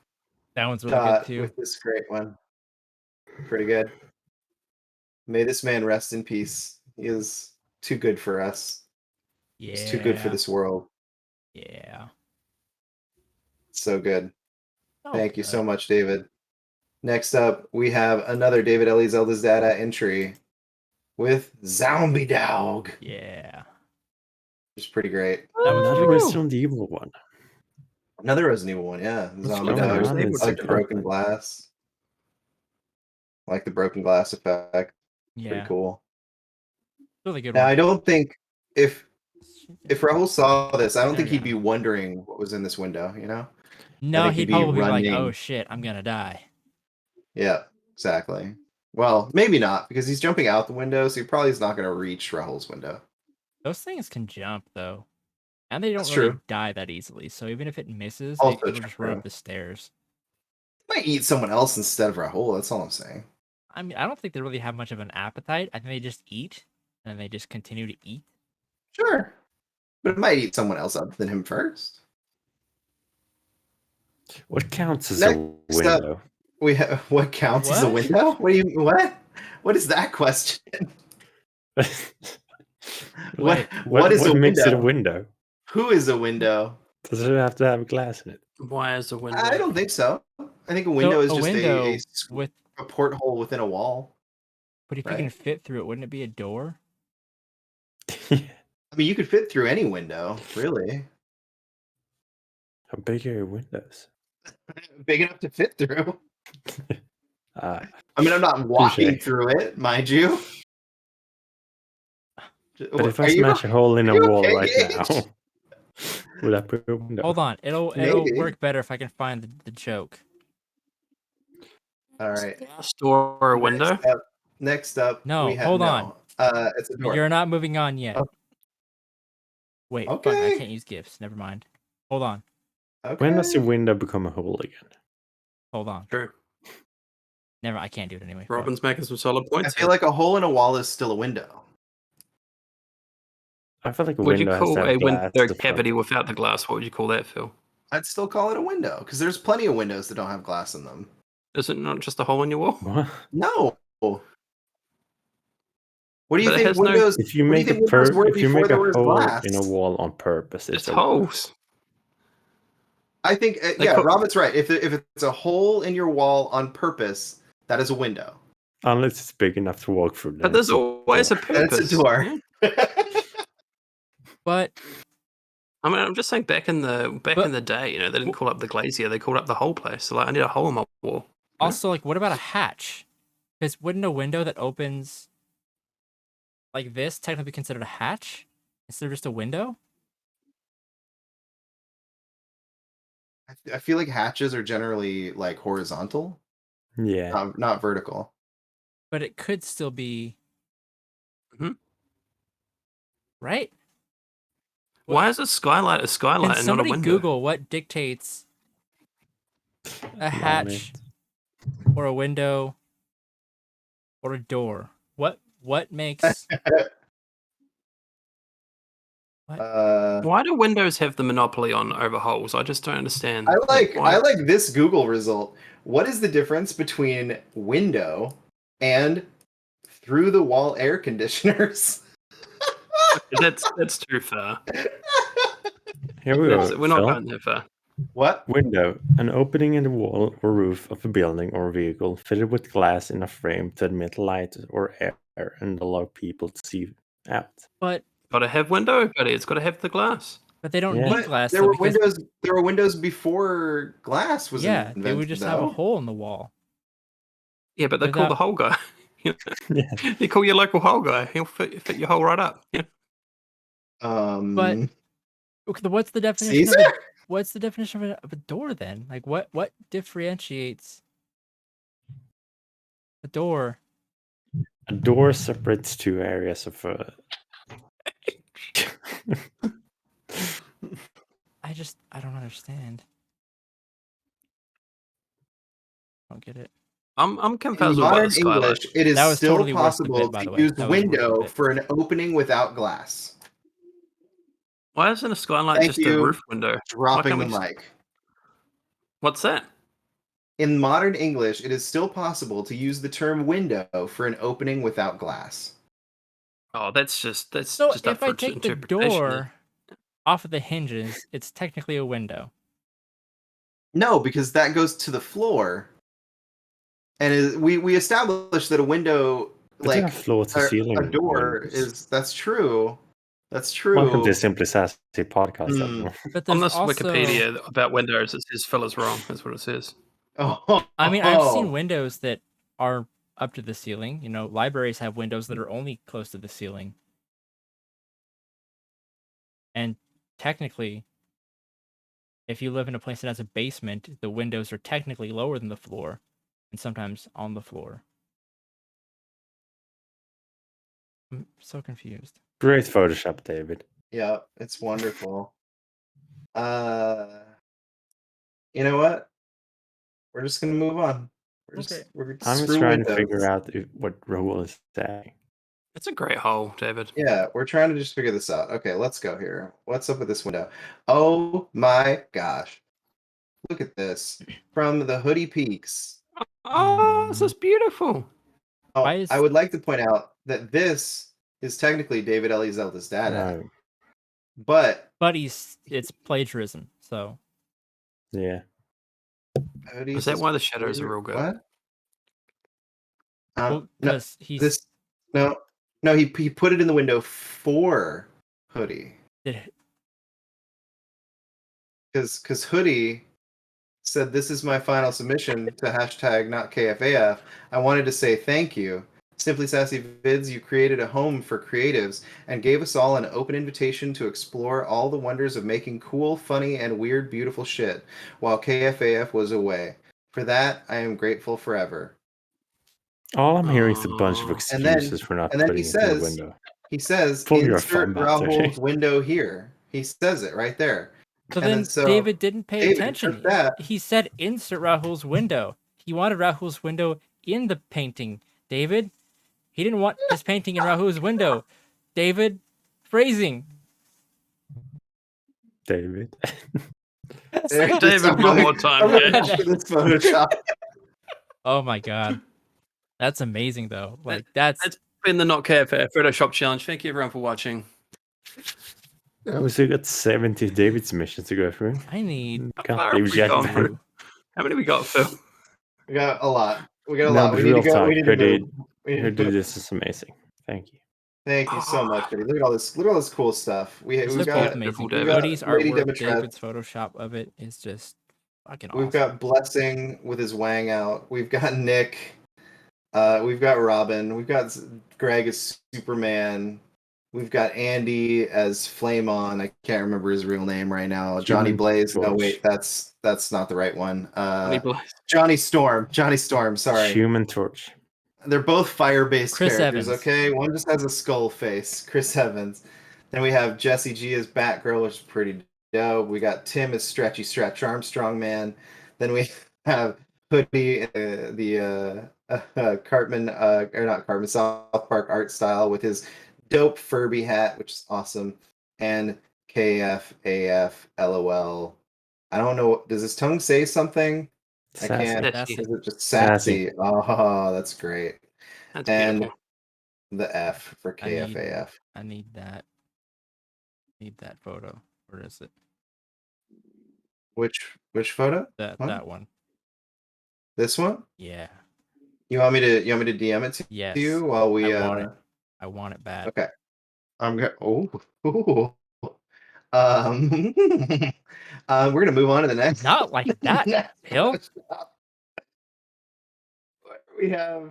That one's really good shot too. with this great one. Pretty good. May this man rest in peace. He is too good for us. Yeah. He's too good for this world. Yeah. So good. Oh, Thank you so good. much, David. Next up, we have another David Ellie Zelda's Dada entry with Zombie Dog. Yeah. Which is pretty great. That was Another really good. Resident Evil one. Another Resident Evil one, yeah. Zombie going Dog. on in I like the Secret broken Life? glass. I like the broken glass effect. Yeah. Pretty cool. Really good Now, one. I don't think if Rahul saw this, I don't There think we he'd be wondering what was in this window, you know? No, think he'd he'd be probably be like, running. "Oh shit, I'm gonna die." Yeah, exactly. Well, maybe not, because he's jumping out the window, so he probably is not going to reach Rahul's window. Those things can jump though, and they don't That's really true. die that easily. So even if it misses, Also it'll just run true. up the stairs. Might eat someone else instead of Rahul, that's all I'm saying. I mean, I don't think they really have much of an appetite. I think they just eat, and then they just continue to eat. Sure. But it might eat someone else other than him first. What counts as Next a up, window? we have what counts as a What? window? What is that question? Wait, what is a makes it a window? window? Who is a window? Does it have to have glass in it? Why is the window? I don't think so. I think a window is a just window a with, porthole within a wall. but if you right? can fit through it, wouldn't it be a door? I mean, you could fit through any window, really. How big are your windows? Big enough to fit through. Ah, I mean, I'm not walking touche. through it, mind you. but if I Are you- smash a hole in a are you wall okay, right Gage? now, would that be a window? Hold on, it'll Maybe. work better if I can find the joke. All right. Store or a window? Next up, No, we have, hold on. It's a door. You're not moving on yet. Oh. Wait, fuck, I Okay. can't use gifts. Never mind. Hold on. When does a Okay. window become a hole again? Hold on. True. Never. I can't do it anyway. Fuck. Robin's making some solid I points. feel here. like a hole in a wall is still a window. I feel like a Would you window has call to a have glass window at the front. cavity without the glass? What would you call that, Phil? I'd still call it a window because there's plenty of windows that don't have glass in them. Is it not just a hole in your wall? What? No. What do you But it think has no- windows? If you what do make you a think windows were if you before make there a was hole glass? in a wall on purpose, It's a window. holes. I think, They yeah, call- Robin's right. If it's a hole in your wall on purpose, that is a window. Unless it's big enough to walk through. But then there's it's a always a door. purpose. That's a door. Yeah. But I mean, I'm just saying, back in the day, you know, they didn't call up the glazier; they called up the whole place. So, like, I need a hole in my wall. also, like, what about a hatch? Because wouldn't a window that opens like this technically be considered a hatch instead of just a window? I feel like hatches are generally like horizontal, Yeah. not vertical. But it could still be. Mhm. Right? Why is a skylight a skylight Can and not a somebody window? Google what dictates a hatch or a window or a door? What makes Why do windows have the monopoly on over holes? I just don't understand. I like why. this Google result. What is the difference between window and through the wall air conditioners? That's too far. Here we go. We're not Phil. going that far. What? Window, an opening in the wall or roof of a building or vehicle fitted with glass in a frame to admit light or air and allow people to see out. But Gotta have window, buddy. It's gotta have the glass. but they don't Yeah. need But glass. there though, were because, windows. There were windows before glass was yeah, invented. they would just have a though. hole in the wall. Yeah, but they call the Without- hole guy. Yeah. You call your local hole guy. He'll fit your hole right up. Yeah. But okay, what's the definition Caesar? of what's the definition of a door then? Like what differentiates a door? A door separates two areas of a. I don't understand. I don't get it. I'm In confused about modern the skylight. English, it is That was still totally worth the possible bit, by the to way. use That was worth the window bit. for an opening without glass. Why isn't a skylight Thank just a you. roof window? Dropping Why the can't we mic. What's that? In modern English, it is still possible to use the term window for an opening without glass. Oh, that's just So just up if I for take the interpretation. door off of the hinges, it's technically a window. No, because that goes to the floor. And we established that a window, But there are like floor to ceiling. a door, windows. that's true. That's true. Welcome to Simply Sassy podcast. everyone. But On there's this also, Wikipedia about windows, it says fill is wrong. That's what it says. Oh, I mean, I've seen windows that are up to the ceiling. You know, libraries have windows that are only close to the ceiling. And technically, if you live in a place that has a basement, the windows are technically lower than the floor, and sometimes on the floor. I'm so confused. Great Photoshop, David. Yeah, it's wonderful. You know what? We're just gonna move on. We're just I'm screw trying to windows. figure out what Rahul is saying. It's a great hole, David. Yeah, we're trying to just figure this out. Okay, let's go here. What's up with this window? Oh my gosh. Look at this. From the Hoodie Peaks. Oh, this is beautiful. Oh, Why is- I would like to point out that this is technically David Elizelda's dad. No. But But it's plagiarism, so Yeah. Hoodies Is that is why the shadows are real good? What? well, No, because he's this no, he put it in the window for Hoodie. did- Because Hoodie said, "This is my final submission to hashtag not KFAF. I wanted to say thank you. Simply Sassy Vids, you created a home for creatives and gave us all an open invitation to explore all the wonders of making cool, funny, and weird, beautiful shit while KFAF was away. For that, I am grateful forever." All I'm hearing is a bunch of And then- excuses for not and then putting he it in the says- window. He says, Pull your "Insert thumb out, Rahul's Sergey. window here." He says it right there. So And then then David didn't pay David attention. took that. He said insert Rahul's window. He wanted Rahul's window in the painting. David, he didn't want his painting in Rahul's window. David, phrasing. David. There- David, I'm one really- more time, I'm really yeah. happy with this Photoshop. Oh my god. That's amazing though. Like that's It's been the Not KFAF Photoshop Challenge. Thank you everyone for watching. Oh, so you got 70 David submissions to go through. I need How God, far David have we Jack gone Man. through? How many we got, Phil? We got a lot. We got a No, lot. but We need to real go. talk, We need to Hoodie- move. We need to Hoodie, move. this is amazing. Thank you. Thank you so much, Hoodie. Look at all this. Look at all this cool stuff. they're We've both got. amazing. David. Cody's Lady artwork, Demetrette. David's Photoshop of it is just fucking awesome. We've got Blessing with his wang out. We've got Nick. We've got Robin. We've got Greg as Superman. We've got Andy as Flame On. I can't remember his real name right now. Johnny Human Blaze. No, Torch. wait, that's not the right one. Johnny Blaze. Johnny Storm. Johnny Storm. Sorry. Human Torch. They're both fire-based Chris characters, Evans. okay? One just has a skull face, Chris Evans. Then we have Jessie G as Batgirl, which is pretty dope. We got Tim as Stretchy Stretch Armstrong Man. Then we have Hoodie, the Cartman, or not Cartman, South Park art style with his dope Furby hat, which is awesome. And KFAF LOL. I don't know. Does his tongue say something? I Sassy. can't. Sassy. Is it just sassy? Oh, that's great. That's And beautiful. the F for I need- KFAF. I need that. Need that photo. Where is it? Which photo? That What? that one. This one? Yeah. You want me to DM it to Yes. you while we I want it. I want it bad. Okay. I'm gonna ooh. Um we're gonna move on to the next. Not like that, Hill. We have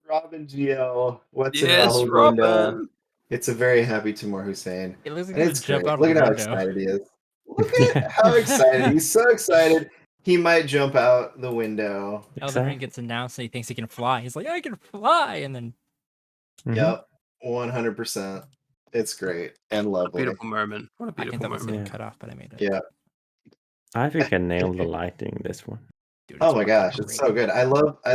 Robin GL. What's Yes, in Rahul's window? Robin. It's a very happy Timur Hussein. It looks like And he's it's gonna jump great. out Look of at the how window. excited he is. Look at how excited. He's so excited. He might jump out the window. Elden Ring gets announced and he thinks he can fly. He's like, I can fly, and then Yep. 100%. It's great and lovely. Beautiful moment. What a I think beautiful that was moment. getting cut off, but I made it. Yeah. I think I nailed the lighting in this one. Dude, Oh it's my fucking gosh, it's so great. good. I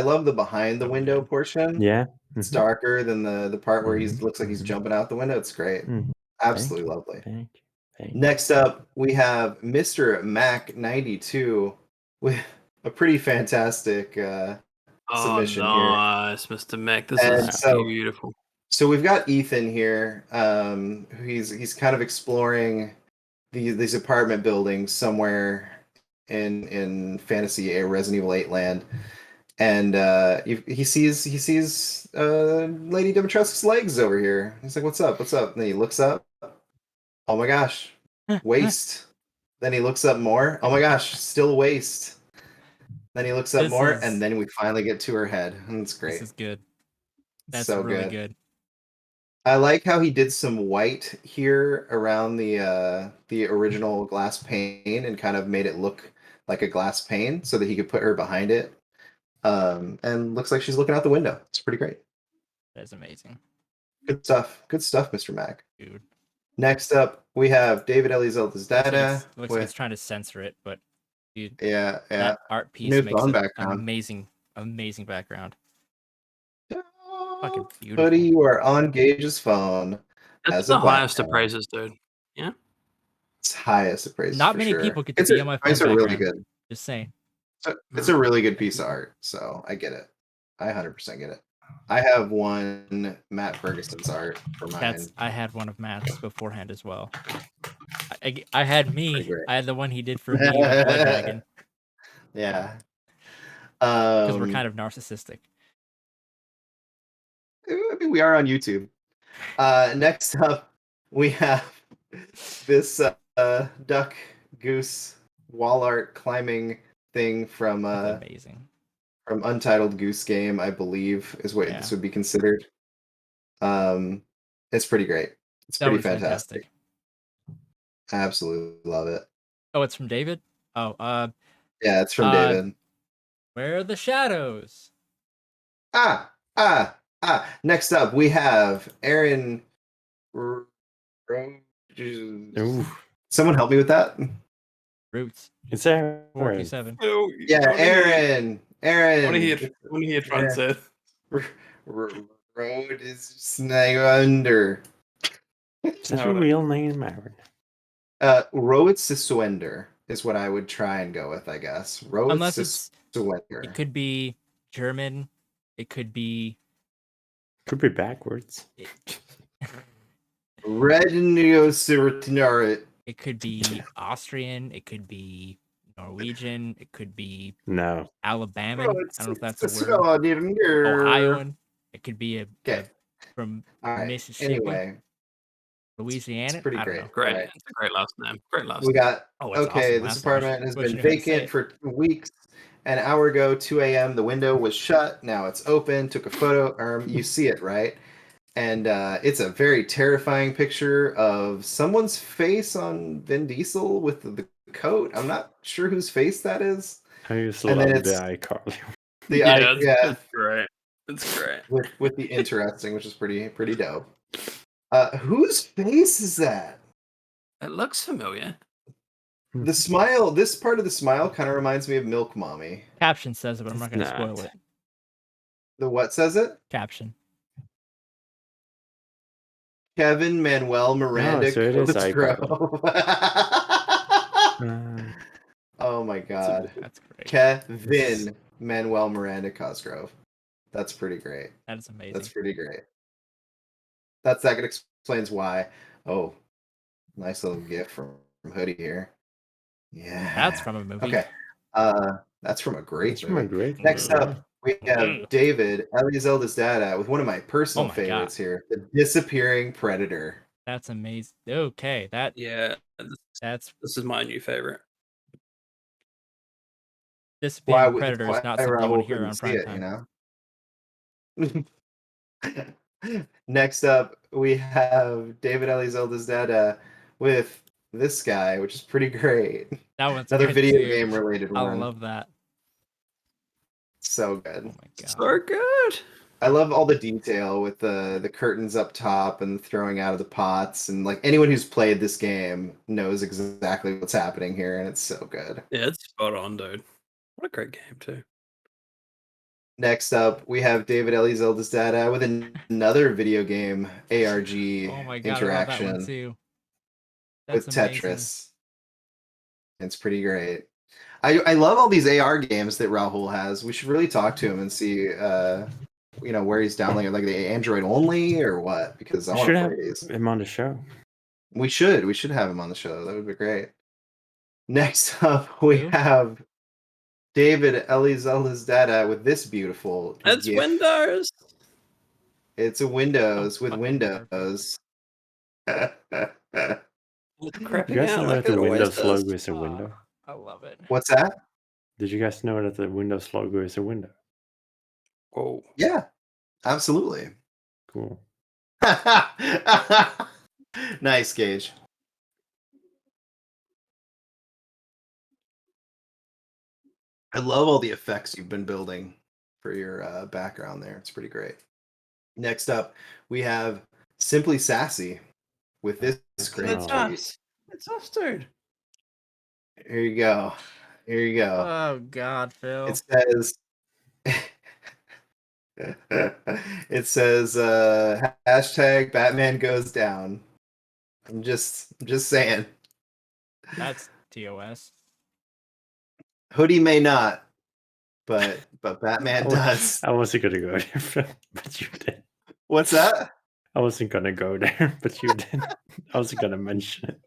love the behind the window portion. Yeah. It's darker than the part where he Mhm, looks like he's jumping out the window. It's great. Mhm. Absolutely lovely. Thank you. Thank you. Next up, we have Mr. Mac 92 with a pretty fantastic submission here. Nice, Mr. Mac. This And is so- beautiful. So we've got Ethan here. He's kind of exploring these apartment buildings somewhere in fantasy Resident Evil 8 land, and he sees Lady Dimitrescu's legs over here. He's like, "What's up? What's up?" And then he looks up. Oh my gosh, waist. Then he looks up more. Oh my gosh, still waist. Then he looks up This more, is- and then we finally get to her head. And it's great. This is good. That's So really good. good. I like how he did some white here around the original glass pane and kind of made it look like a glass pane so that he could put her behind it. And looks like she's looking out the window. It's pretty great. That's amazing, Good stuff. Good stuff, Mr. Mac. dude. Next up, we have David Elizelda's data. Looks like it's trying to censor it, but dude, Yeah. that art piece New makes phone an background. amazing background. Fucking beautiful. Buddy, you are on Gage's phone. That's as the a highest of background. praises, dude. Yeah. It's highest of praise. Not for many sure. people get to It's be on my phone It's a really background. good. Just saying. It's a really good piece of art, so I get it. I 100% get it. I have one Matt Ferguson's art for mine. I had one of Matt's beforehand as well. I had me. Pretty great. I had the one he did for me with Blood Dragon Yeah. because we're kind of narcissistic. I mean, we are on YouTube. Next up, we have this duck goose wall art climbing thing from That's amazing. from Untitled Goose Game, I believe, is what this would be considered. It's pretty great. It's That pretty was fantastic. I absolutely love it. Oh, it's from David? Oh, Yeah, it's from David. Where are the shadows? Next up, we have Aaron. Someone help me with that. Roots. It's Aaron. 47. Yeah, Aaron. Aaron. What do you hear Tron said? Road is snag under. Is that your real name, Aaron? Road Sisuender is what I would try and go with, I guess. Road Unless it's Sisuender. it could be German. It could be backwards. Redniosirtinarit. It could be Austrian. It could be Norwegian. It could be No. Alabama. I don't know if that's a word. Ohioan. It could be from Mississippi. Anyway, Louisiana. it's pretty I don't great. know. Great. Right. It's a great last name. Great last We name. got Oh, it's okay. awesome. This Last apartment name. has Wish been you had to say vacant it. for weeks. An hour ago, 2 a.m. The window was shut. Now it's open. Took a photo. You see it, right? And it's a very terrifying picture of someone's face on Vin Diesel with the coat. I'm not sure whose face that is. I just And love then the it's iCarly. the Yeah, yeah, it's great. It's great. with the interesting, which is pretty dope. Whose face is that? It looks familiar. The smile. This part of the smile kind of reminds me of Milk Mommy. Caption says it, but I'm not going to It's spoil not. it. The what says it? Caption. Kevin Manuel Miranda. so it is Cosgrove. Oh my god. That's great. Kevin Manuel Miranda Cosgrove. That's pretty great. That is amazing. That's pretty great. That explains why. Oh, nice little gift from Hoodie here. Yeah. That's from a movie. Okay. That's from a great It's from a movie. great Next movie. up, we have David Eliezelda's dad with one of my personal Oh my favorites here, The Disappearing Predator. That's amazing. Okay, Yeah, that's this is my new favorite. Disappearing Predator is not something you want to hear couldn't on see prime it, time. Next up, we have David Eliezelda's dad with this guy, which is pretty great. That one's Another good video too. game related I one. love that. So good. Oh my god. So good. I love all the detail with the curtains up top and throwing out of the pots, and like anyone who's played this game knows exactly what's happening here, and it's so good. Yeah, it's spot on, dude. What a great game too. Next up, we have David Eliezelda's dad with another video game ARG Oh my god, I love that one interaction too. with That's amazing. Tetris. It's pretty great. I love all these AR games that Rahul has. We should really talk to him and see where he's downloading, like the Android only or what, because I We want should to have play these. him on the show. We should have him on the show. That would be great. Next up, we Who? have David Eliezelda's dad with this beautiful It's GIF. Windows. It's a Windows with fucking Windows. It's crapping You guys out know like that it the always Windows does. logo is a window? I love it. What's that? Did you guys know that the Windows logo is a window? Whoa. Yeah, absolutely. Cool. Nice, Gage. I love all the effects you've been building for your background there. It's pretty great. Next up, we have Simply Sassy with this great It's tweet. us. It's us, dude. Here you go. Here you go. Oh god, Phil. It says it says hashtag Batman goes down. I'm just saying. That's TOS. Hoodie may not, but Batman does. I wasn't gonna go there, Phil, but you did. What's that? I wasn't gonna go there, but you did. I wasn't gonna mention it.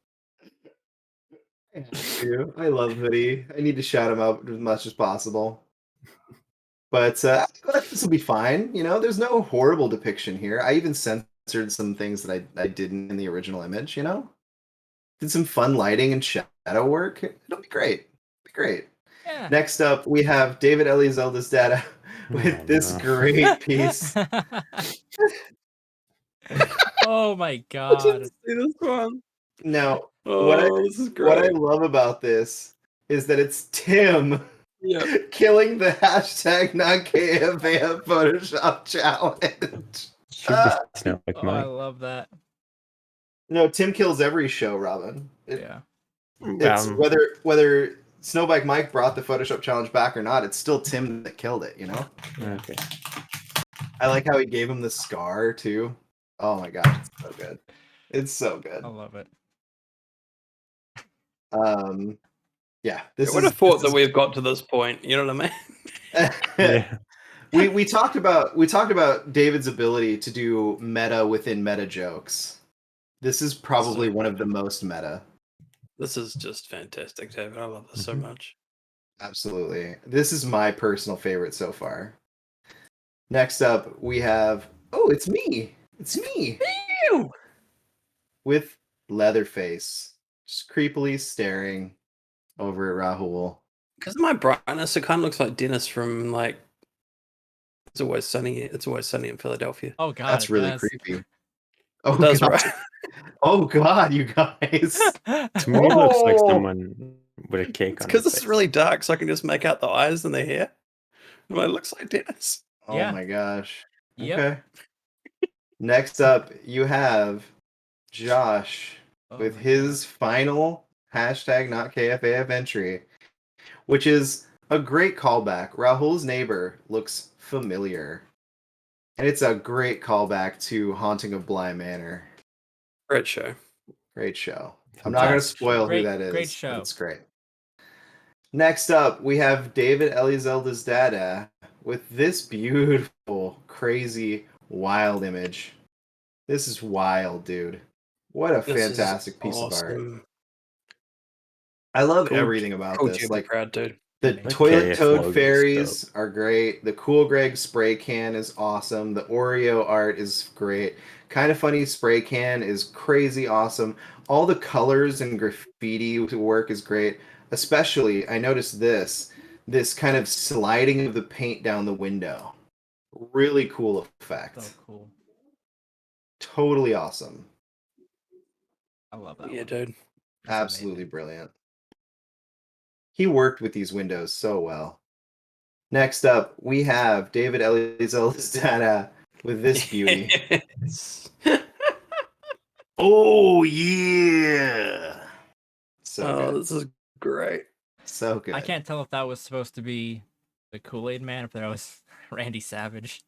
I love Hoodie. I need to shout him out as much as possible. But I think this will be fine. You know, there's no horrible depiction here. I even censored some things that I didn't in the original image, you know? Did some fun lighting and shadow work. It'll be great. Be great. Yeah. Next up, we have David Eliezelda's dad with this great piece. Oh my I god. didn't see this one. Now, Oh, this is what I great. love about this is that it's Tim Yeah. killing the hashtag not KFA Photoshop challenge. Should be Snow like Oh, I mine. love that. No, Tim kills every show, Robin. Yeah. It's whether Snowbike Mike brought the Photoshop challenge back or not, it's still Tim that killed it, you know? Okay. I like how he gave him the scar too. Oh my gosh, it's so good. It's so good. I love it. Yeah, I would have thought that we've got to this point. You know what I mean? Yeah. we talked about David's ability to do meta within meta jokes. This is probably one of the most meta. This is just fantastic, David. I love this so much. Absolutely. This is my personal favorite so far. Next up, we have it's me. It's me. Ew. With Leatherface just creepily staring over at Rahul. Because of my brightness, it kind of looks like Dennis from like It's Always Sunny. It's Always Sunny in Philadelphia. Oh god. That's it really does. creepy. Oh, It does, God. right? Oh god, you guys. To me, it looks like someone with a cake It's on because his it's face. really dark, so I can just make out the eyes and the hair. Well, it looks like Dennis. Oh Yeah. my gosh. Yep. Okay. Next up, you have Josh Oh with my his final hashtag not KFAF entry, which is a great callback. Rahul's neighbor looks familiar. And it's a great callback to Haunting of Bly Manor. Great show. Great show. I'm not going to spoil Great- who that is. great but show. It's great. Next up, we have David Eliezelda's dada with this beautiful, crazy, wild image. This is wild, dude. What a This is fantastic piece of art. awesome. I love Cool- everything about cool this. Jim Like proud dude. the The toilet KF toad logo is fairies are great. The Cool Greg spray can is awesome. The Oreo art is great. Kind of Funny spray can is crazy awesome. All the colors and graffiti work is great. Especially, I noticed this kind of sliding of the paint down the window. Really cool effect. So cool. Totally awesome. I love that Yeah, one. dude. That's Absolutely amazing. brilliant. He worked with these windows so well. Next up, we have David Elizalde with this beauty. Oh yeah. So Oh, good. this is great. So good. I can't tell if that was supposed to be the Kool-Aid Man, if that was Randy Savage.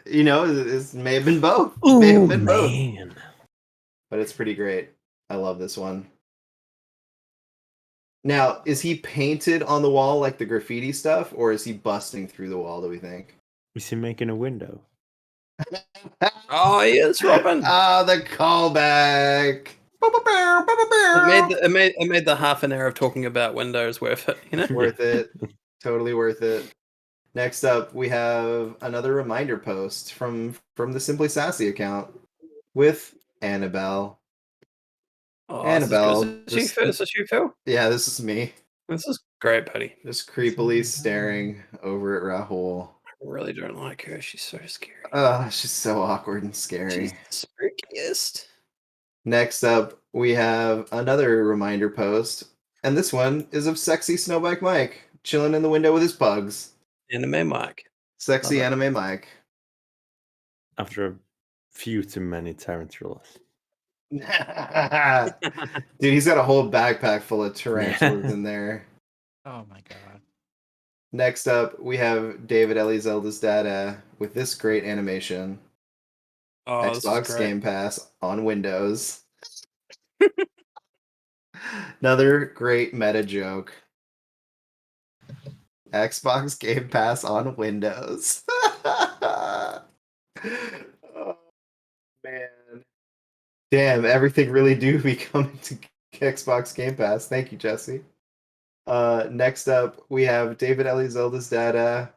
You know, it may have been both. May have been both. man. But it's pretty great. I love this one. Now, is he painted on the wall like the graffiti stuff, or is he busting through the wall, do we think? Is he making a window? Oh, yes, Robin. Ah, the callback. It made the half an hour of talking about Windows worth it, you know? Worth it. Totally worth it. Next up, we have another reminder post from the Simply Sassy account with Annabelle. Oh, Annabelle. Is this you, Phil? Yeah, this is me. This is great, buddy. Just creepily staring over at Rahul. I really don't like her. She's so scary. She's so awkward and scary. She's the spookiest. Next up, we have another reminder post, and this one is of sexy Snowbike Mike chilling in the window with his pugs. Anime Mike. Sexy anime Mike. After a few too many tarantulas. Dude, he's got a whole backpack full of tarantulas in there. Oh my god. Next up, we have David Elizalde's dad with this great animation. Oh, this is Xbox great. Game Pass on Windows. Another great meta joke. Xbox Game Pass on Windows. Oh, man. Damn, everything really do be coming to Xbox Game Pass. Thank you, Jesse. Next up, we have David Elizalde's data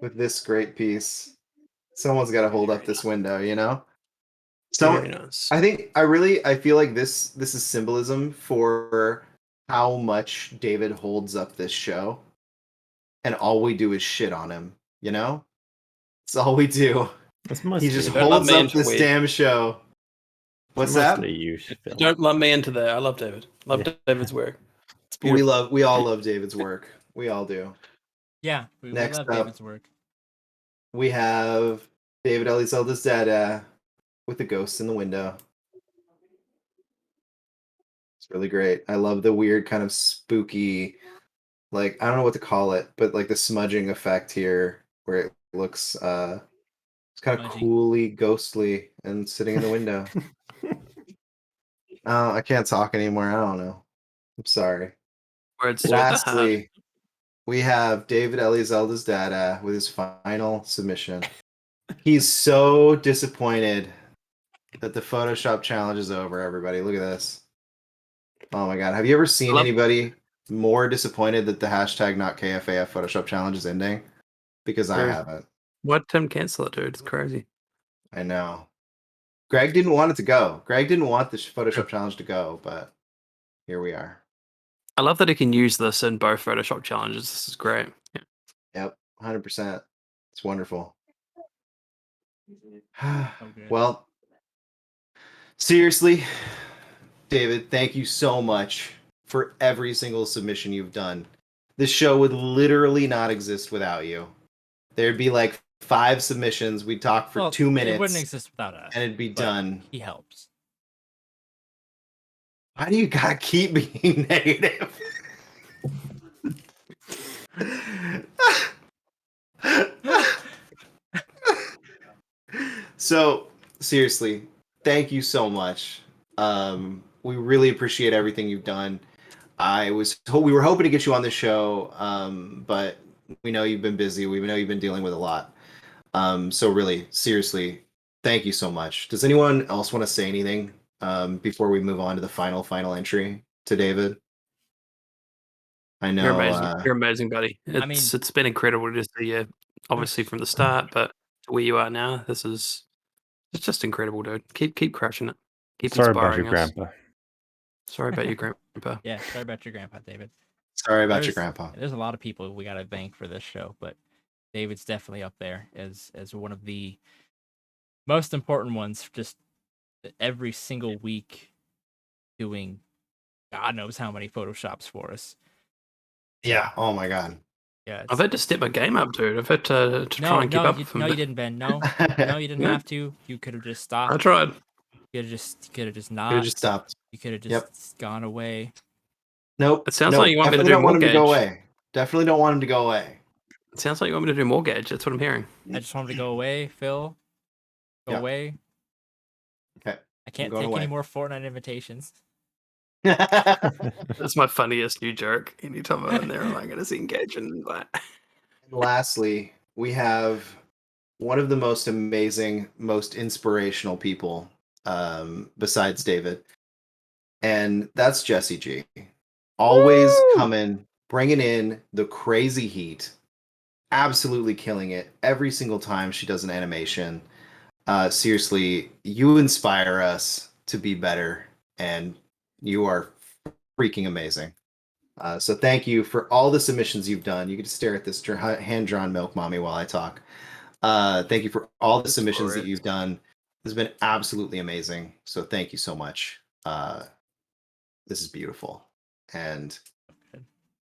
with this great piece. Someone's got to hold up this window, you know? Very nice. I feel like this is symbolism for how much David holds up this show. And all we do is shit on him, you know? That's all we do. He just holds up this damn show. What's that? Don't lump me into there. I love David. Love David's work. We all love David's work. We all do. Yeah, we Next love up, David's work. We have David Elizalde's dad with the ghost in the window. It's really great. I love the weird kind of spooky, like I don't know what to call it, but like the smudging effect here, where it looks it's kind of coolly ghostly and sitting in the window. I can't talk anymore. I don't know. I'm sorry. Lastly, we have David Elizalde's dad with his final submission. He's so disappointed that the Photoshop challenge is over, everybody. Look at this. Oh my god. Have you ever seen anybody more disappointed that the hashtag not KFAF Photoshop challenge is ending? Because I haven't. What Tim cancel it, dude? It's crazy. I know. Greg didn't want it to go. Greg didn't want the Photoshop challenge to go, but here we are. I love that he can use this in both Photoshop challenges. This is great. Yeah. Yep, 100%. It's wonderful. Well, seriously, David, thank you so much for every single submission you've done. This show would literally not exist without you. There'd be like 5 submissions. We'd talk for 2 minutes. It wouldn't exist without us. And it'd be done. He helps. Why do you gotta keep being negative? So, seriously, thank you so much. We really appreciate everything you've done. We were hoping to get you on the show, but we know you've been busy. We know you've been dealing with a lot. So really, seriously, thank you so much. Does anyone else want to say anything before we move on to the final entry to David. I know. You're amazing. You're amazing, buddy. mean- It's been incredible to see you, obviously from the start, but to where you are now, it's just incredible, dude. Keep crushing it. Keep Sorry about inspiring your us. grandpa. Sorry about your grandpa. Yeah, sorry about your grandpa, David. Sorry about your There's- grandpa. There's a lot of people we gotta thank for this show, but David's definitely up there as one of the most important ones. Just every single week, doing God knows how many photoshops for us. Yeah. Oh my god. Yeah, I've had to step my game up, dude. I've had to try and keep up with him. No, you didn't, Ben. No, you didn't have to. You could have just stopped. I tried. You could have just Could have not. just stopped. You could have just Yep. gone away. Nope. It sounds nope, like you want me to definitely do don't want more him to go Gage. away. Definitely don't want him to go away. It sounds like you want me to do more Gage. That's what I'm hearing. I just want him to go away, Phil. Go Yeah. away. Okay. I can't going take any away. more Fortnite invitations. That's my funniest new joke. Anytime I'm in there, I'm like, going to see Gage and that. Lastly, we have one of the most amazing, most inspirational people besides David, and that's Jessie G. Always coming, bringing in the crazy heat, absolutely killing it every single time she does an animation. Seriously, you inspire us to be better, and you are freaking amazing. So thank you for all the submissions you've done. You get to stare at this hand-drawn milk mommy while I talk. Thank you for all the submissions that you've done. It's been absolutely amazing. So thank you so much. This is beautiful. And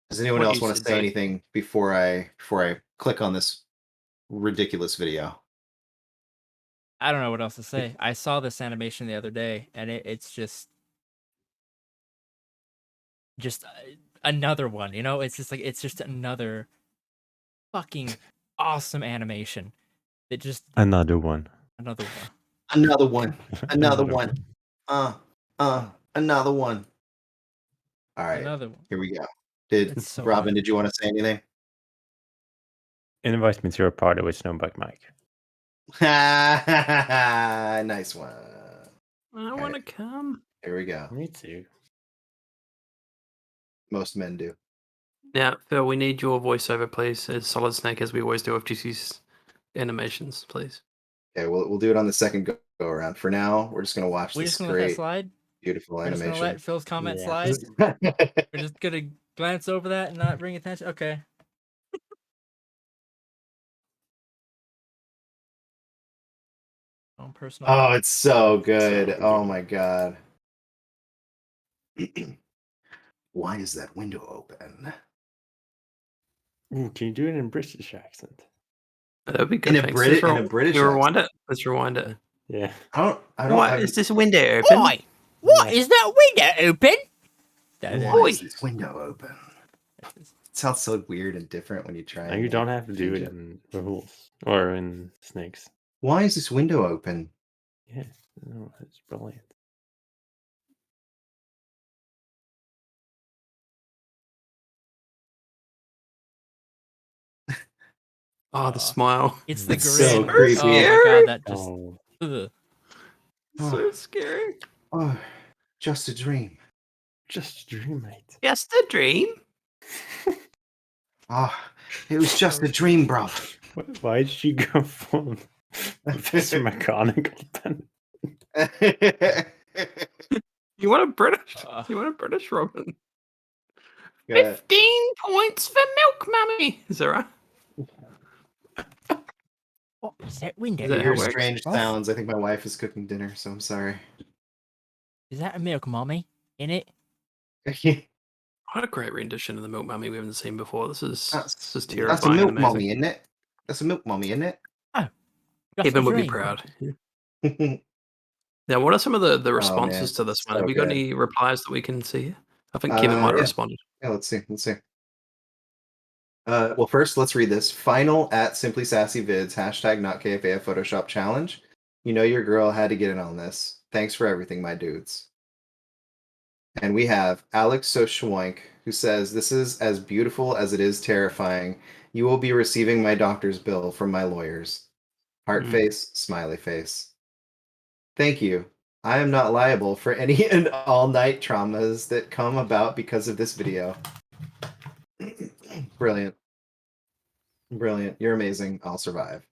does anyone What else you want to should say say. anything before I click on this ridiculous video? I don't know what else to say. I saw this animation the other day, and it's just another one. You know, it's just another fucking awesome animation. It just Another one. another one. Another one. Another one. Another one. All right. Another one. Here we go. Did It's so Robin, good. did you want to say anything? Invite me to your party with Snowbike Mike. Nice one. I want to come. Here we go. Me too. Most men do. Now, Phil, we need your voiceover, please, as Solid Snake, as we always do with GC's animations, please. Okay, we'll do it on the second go around. For now, we're just gonna watch We're this just gonna let that great, slide. beautiful We're just animation. gonna let Phil's comment Yeah. slide. We're just gonna glance over that and not bring attention. Okay. Own personal. Oh, it's so good. So Oh good. my god. Why is that window open? Ooh, can you do it in British accent? That would be good. In a thanks. British- Let's in a British Can you rewind it? Let's rewind it. Yeah. I don't Why have is this window open? Why? What is that window open? Why is this window open? It sounds so weird and different when you try. No, and, you don't like, have to do change it in rules or in snakes. Why is this window open? Yeah, no, it's brilliant. Oh, the smile. It's the It's grin. so creepy. Oh my god, that just. Oh, Ugh. So scary. Oh, just a dream. just a dream, mate. Just a dream. Ah, it was just a dream, bro. Why did you go from Professor McGonagall then? You want a British? Uh. You want a British Robin? Yeah. 15 points for Milk Mummy. Is that right? What is that window? Is that I how hear it works? strange What? sounds. I think my wife is cooking dinner, so I'm sorry. Is that a milk mommy in it? What a great rendition of the Milk Mummy we haven't seen before. This is That's terrifying. a milk and amazing. mommy, isn't it? That's a milk mommy, isn't it? Just Kevin a would be dream. proud. Now, what are some of the responses man, to this one? so Have we got good. any replies that we can see? I think Kevin might have Yeah. responded. Yeah, let's see. Well, first, let's read this. Final at Simply Sassy Vids, hashtag not KFAF Photoshop challenge. You know your girl had to get in on this. Thanks for everything, my dudes. And we have Alex Soshwoink, who says, this is as beautiful as it is terrifying. You will be receiving my doctor's bill from my lawyers. Heart face, smiley face. Thank you. I am not liable for any and all night traumas that come about because of this video. Brilliant. Brilliant. You're amazing. I'll survive.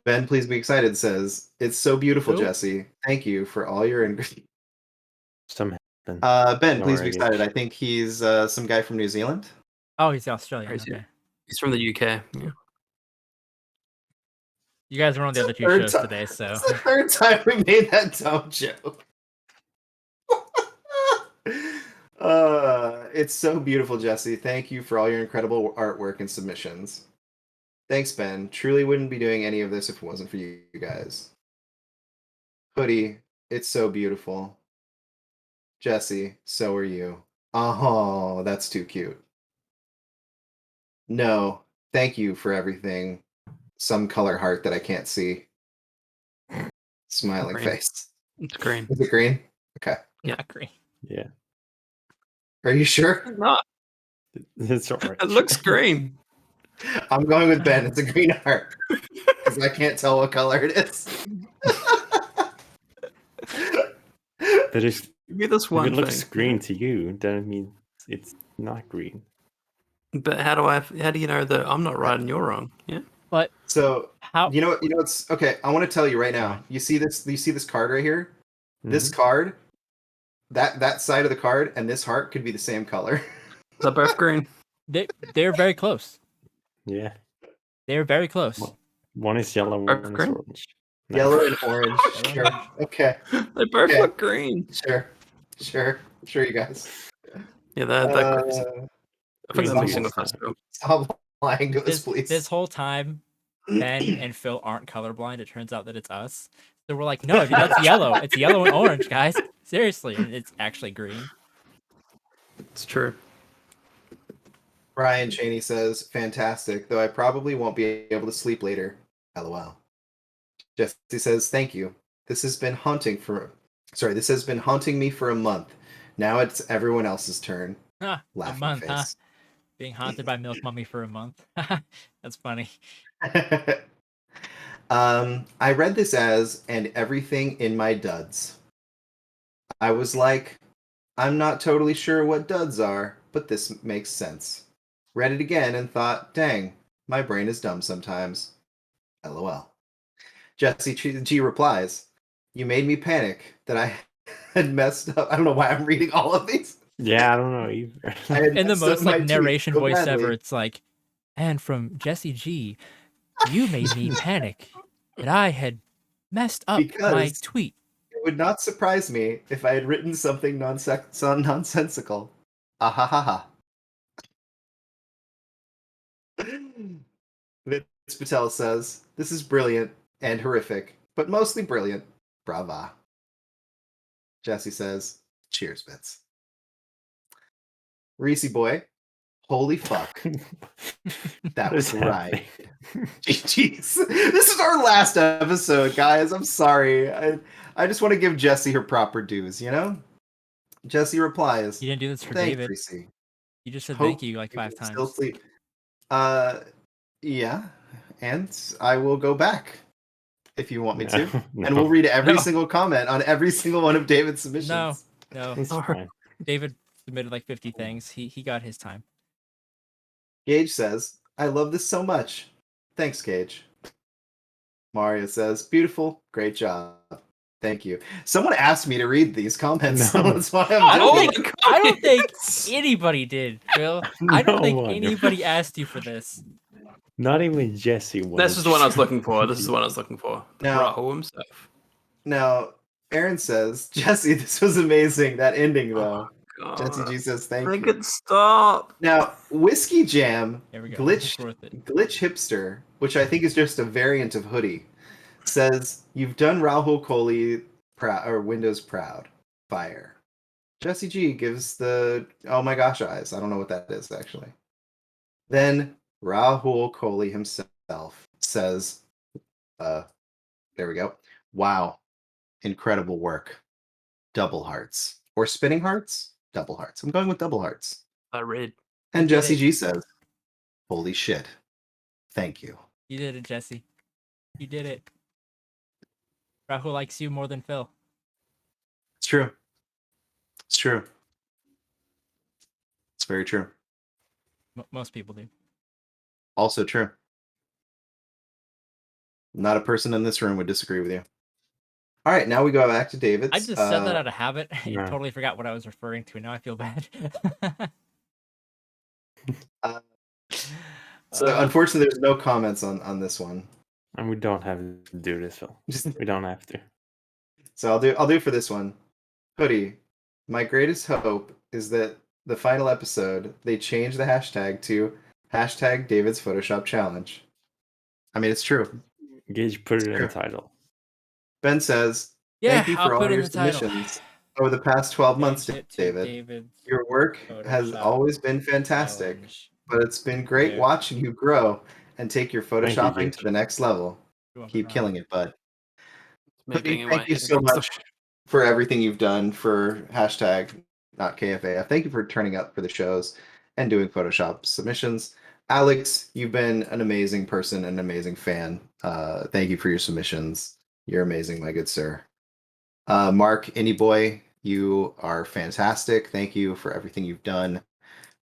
Ben, please be excited says, it's so beautiful, Who? Jesse. Thank you for all your ingredients. Some happen. Ben, Don't please worry, be excited. Gage. I think he's some guy from New Zealand. Oh, he's Australian. Crazy. Okay. He's from the UK. Yeah. You guys were on the other two Third shows ti- today, so It's the third time we made that dumb joke. It's so beautiful, Jesse. Thank you for all your incredible artwork and submissions. Thanks, Ben. Truly wouldn't be doing any of this if it wasn't for you guys. Hoodie, it's so beautiful. Jesse, so are you. Oh, that's too cute. No, thank you for everything. Some color heart that I can't see. Smiling Green. face. It's green. Is it green? Okay. Yeah. not green. Yeah. Are you sure? It's not. It's orange. It looks green. I'm going with Ben. It's a green heart. Because I can't tell what color it is. But if Give me this it one looks thing. green to you, then it means it's not green. But how do you know that I'm not right and you're wrong? Yeah. But So how? you know it's okay. I want to tell you right now. You see this card right here? This card, that side of the card and this heart could be the same color. They're both green. They're very close. Yeah. They're very close. One is yellow, Both one is green? orange. No. Yellow and orange. Sure. Okay. They both Okay. look green. Sure, you guys. Yeah, they're crazy. I think they're green mixing is with us. not- Still. Stop lying to us, please. This whole time, Ben and Phil aren't colorblind. It turns out that it's us. So we're like, no, dude, that's yellow. It's yellow and orange, guys. Seriously, and it's actually green. It's true. Brian Cheney says, fantastic, though I probably won't be able to sleep later. LOL. Jesse says, thank you. This has been haunting me for a month. Now it's everyone else's turn. A Laughing month, huh? face. Being haunted by Milk Mummy for a month. That's funny. I read this as, and everything in my duds. I was like, I'm not totally sure what duds are, but this makes sense. Read it again and thought, dang, my brain is dumb sometimes. LOL. Jesse G replies, you made me panic that I had messed up. I don't know why I'm reading all of these. Yeah, I don't know either. I had In the messed up most my like tweet narration so voice badly. ever, it's like, and from Jesse G, you made me panic that I had messed up my Because- tweet. It would not surprise me if I had written something nonsensical. Ah ha ha ha. Vince Patel says, this is brilliant and horrific, but mostly brilliant. Brava. Jesse says, cheers, Vince. Reese boy, holy fuck. That was right. Jeez. This is our last episode, guys. I'm sorry. I just want to give Jesse her proper dues, you know? Jesse replies, You didn't do this for thank David. Reese. You just said Hope thank you like 5 can times. Still sleep. Yeah, and I will go back if you want me to, No, and we'll read every No. single comment on every single one of David's submissions. No, it's fine. David submitted like 50 things. He got his time. Gage says, "I love this so much. Thanks, Gage." Mario says, "Beautiful, great job. Thank you." Someone asked me to read these comments, so No. that's why I I'm don't doing think it. I don't think anybody did, Phil. I don't No think one. anybody asked you for this. Not even Jesse. This is the one I was looking for. This is the one I was looking for. Now- Rahul himself. Now, Aaron says, "Jesse, this was amazing. That ending, though." God. Jesse G says, "Thank Make you." it stop. Now, Whiskey Jam, There we go. Glitch, It's worth it. Glitch Hipster, which I think is just a variant of Hoodie, says, "You've done Rahul Kohli Windows proud. Fire." Jesse G gives the oh my gosh eyes. I don't know what that is actually. Then Rahul Kohli himself says, there we go. Wow, incredible work. Double hearts or spinning hearts? Double hearts. I'm going with double hearts. I read. And did Jesse it. G says, holy shit. Thank you. You did it, Jesse. You did it. Rahul likes you more than Phil. It's true. It's true. It's very true. Most people do. Also true. Not a person in this room would disagree with you. All right, now we go back to David's. I just said that out of habit. You yeah. totally forgot what I was referring to. Now I feel bad. So unfortunately, there's no comments on this one. And we don't have to do this, Phil. We don't have to. So I'll do for this one. Hoodie, my greatest hope is that the final episode they change the hashtag to hashtag David's Photoshop Challenge. I mean, it's true. Gage, put it in the title. Ben says, Yeah, thank you for I'll all put it your in the title. submissions over the past 12 months, Change it to David. David's Your work has Photoshop always been fantastic, Challenge. but it's been great Yeah. watching you grow and take your Thank you, photoshopping Gage. to the next level. You're welcome, Keep Rob. killing it, bud. Me Hoodie, being in my thank you head so against the- much for everything you've done for hashtag not KFAF. Thank you for turning up for the shows and doing Photoshop submissions. Alex, you've been an amazing person, an amazing fan. Thank you for your submissions. You're amazing, my good sir. Mark, Indie Boy, you are fantastic. Thank you for everything you've done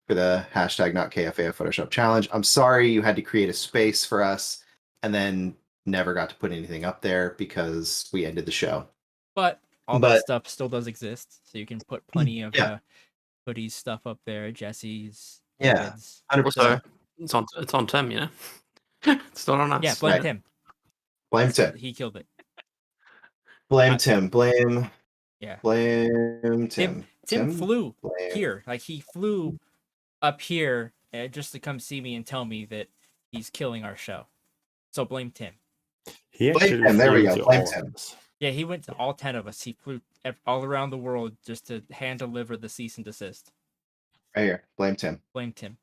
for the hashtag not KFAF Photoshop Challenge. I'm sorry you had to create a space for us and then never got to put anything up there because we ended the show. But all But- that stuff still does exist, so you can put plenty of Yeah. Hoodie's stuff up there, Jesse's, Yeah. David's. 100%. Also, it's on Tim, you know. It's not on us. Yeah, blame Right. Tim. Blame Tim. He killed it. Blame Tim. Blame Yeah. Tim. Tim flew Blame. here. Like he flew up here just to come see me and tell me that he's killing our show. So blame Tim. He Blame actually Tim, there we flew go, to blame all of Tim. us. Yeah, he went to all 10 of us. He flew all around the world just to hand deliver the cease and desist. Right here. Blame Tim. Blame Tim.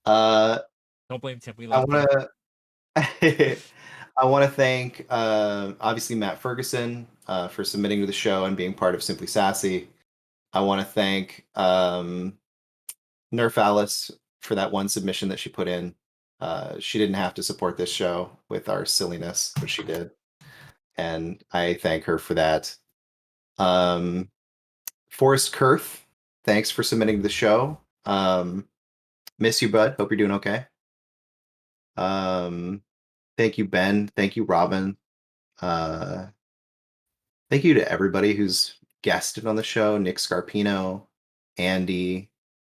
Uh Don't blame Tim. We I love Tim. wanna I wanna thank obviously Matt Ferguson for submitting to the show and being part of Simply Sassy. I wanna thank Nerf Alice for that one submission that she put in. She didn't have to support this show with our silliness, but she did. And I thank her for that. Forrest Kurth, thanks for submitting to the show. Miss you, bud. Hope you're doing okay. Thank you, Ben. Thank you, Robin. Thank you to everybody who's guested on the show. Nick Scarpino, Andy,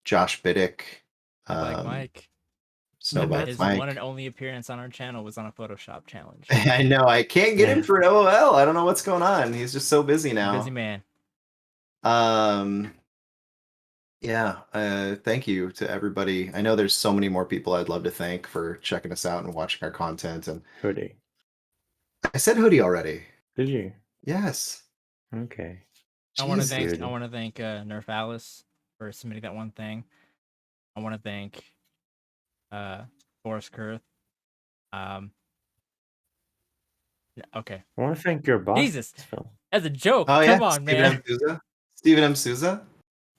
Josh Biddick, Like Mike. Snowbike His Mike. one and only appearance on our channel was on a Photoshop challenge. I know. I can't get him for an LOL. I don't know what's going on. He's just so busy now. Busy man. Yeah. Thank you to everybody. I know there's so many more people I'd love to thank for checking us out and watching our content. And Hoodie. I said Hoodie already. Did you? Yes. Okay. I want to Jeez, thank dude. Nerf Alice for submitting that one thing. I want to thank Forrest Kurth. Okay. I want to thank your boss. Jesus. Phil. As a joke. Oh yeah, Come on, Steven man. M. Souza. Steven M. Souza.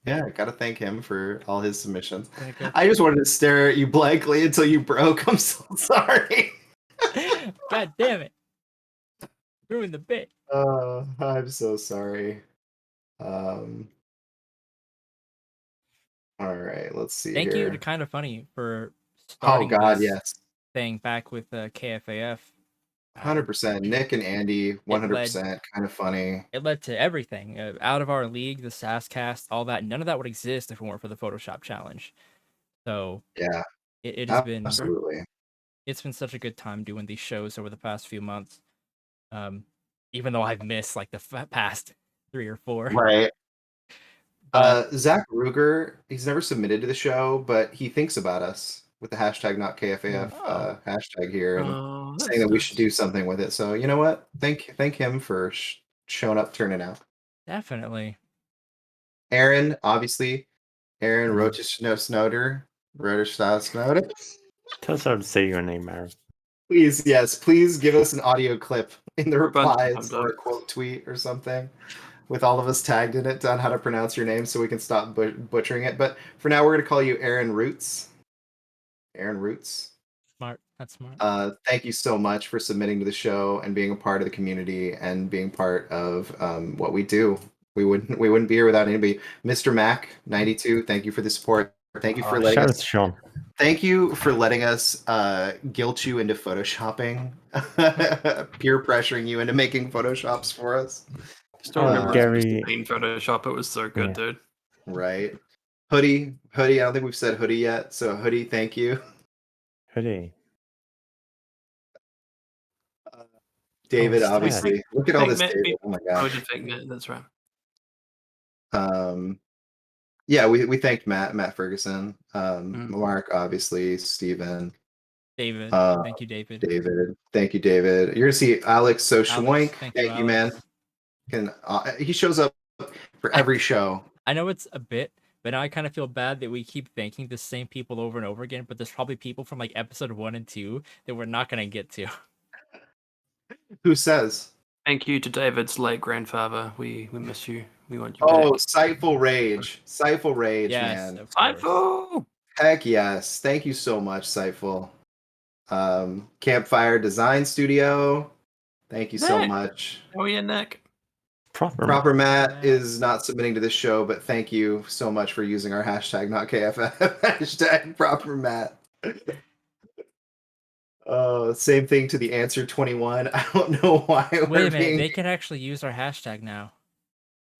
Yeah, I gotta thank him for all his submissions. Thank you. I just wanted to stare at you blankly until you broke. I'm so sorry. God damn it. Ruined the bit. I'm so sorry. All right, let's see Thank here. you to Kind of Funny for Oh starting God, this yes, thing back with KFAF. 100%. Nick and Andy, 100%. Kind of funny. It led to everything. Out of our league, the SAScast, all that. None of that would exist if it weren't for the Photoshop challenge. So Yeah, it has been absolutely. it's been such a good time doing these shows over the past few months. Even though I've missed like the past 3 or 4. Right. Zach Ruger, he's never submitted to the show, but he thinks about us with the hashtag not KFAF hashtag here and saying that we should do something with it. So you know what? Thank him for showing up, turning out. Definitely. Aaron, obviously, Aaron Snowder. Tell us how to say your name, Aaron. Please give us an audio clip in the replies I'm or a quote tweet or something with all of us tagged in it on how to pronounce your name so we can stop butchering it. But for now, we're going to call you Aaron Roots. Aaron Roots. Smart. That's smart. Thank you so much for submitting to the show and being a part of the community and being part of what we do. We wouldn't be here without anybody. Mr. Mac 92, thank you for the support. Thank you for letting Shout out us. to Sean. Thank you for letting us guilt you into photoshopping, peer pressuring you into making photoshops for us. Still remember Gary- Mr. Bean Photoshop. It was so good, Yeah. dude. Right. Hoodie. I don't think we've said hoodie yet. So hoodie, thank you. Hoodie. David, Oh, obviously. Look at all this Fake Matt, David. Oh my Oh, gosh. did fake Matt, that's right. Yeah, we thanked Matt Ferguson, Mm. Mark, obviously, Steven, David. Uh, Thank you, David. David. Thank you, David. You're gonna see Alex So Alex, Schwoink. thank Thank you, you, man. Alex. He shows up for every show. I know it's a bit, but now I kind of feel bad that we keep thanking the same people over and over again. But there's probably people from like episode 1 and 2 that we're not gonna get to. Who says? Thank you to David's late grandfather. We miss you. We want you Oh, back. Sightful Rage. Sightful Rage, Yes, man. of course. Sightful! Heck yes. Thank you so much, Sightful. Campfire Design Studio. Thank you so Nick. much. Oh yeah, Nick. Proper Matt is not submitting to this show, but thank you so much for using our hashtag not KFF. Hashtag Proper Matt. Same thing to the Answer 21. I don't know why Wait we're a minute, being. they can actually use our hashtag now,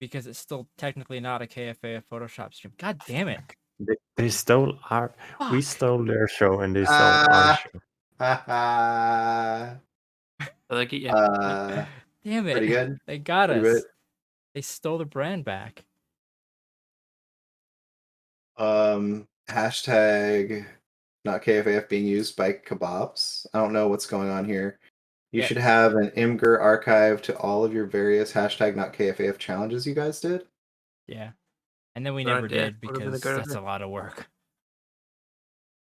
because it's still technically not a KFA Photoshop stream. God damn it! They stole our. We Fuck. stole their show and they stole our show. So they get you. Damn it! Pretty good. They got Pretty us. good. They stole the brand back. Hashtag not KFAF being used by kebabs. I don't know what's going on here. You Yeah. should have an Imgur archive to all of your various hashtag not KFAF challenges you guys did. Yeah, and then we Good never idea. did Would've been a because good that's idea. a lot of work.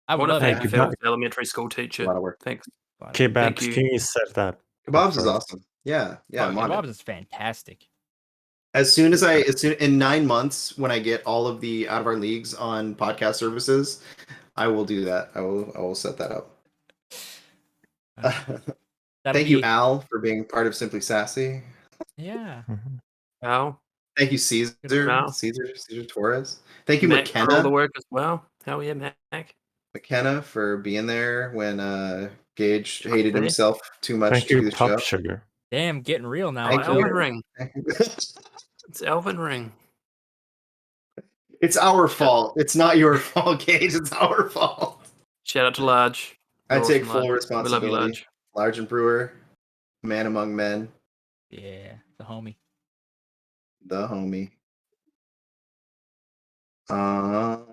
I would What a love thank it. you, Kebab- Phil, elementary school A teacher. lot of work. Thanks. Kebabs, Thank you. can you set that? Kebabs is first? awesome. Yeah, yeah. Oh, I'm on it. Kebabs is fantastic. As soon in 9 months, when I get all of the out of our leagues on podcast services, I will do that. I will set that up. That'll Thank you, be- Al, for being part of Simply Sassy. Yeah. Al. Thank you, Caesar. Al. Caesar Torres. Thank you, Mac for all the McKenna. work as well. Hell yeah, Mac. McKenna for being there when Gage hated Hey. himself too much Thank to do you, the Pop show. Sugar. Damn, getting real now. Thank Oh, you. Elven Ring. It's Elven Ring. It's our fault. It's not your fault, Gage. It's our fault. Shout out to Large. I You're take awesome, full Large. We love you, responsibility. Large. Large and Brewer, man among men, Yeah, the homie. the homie. Shout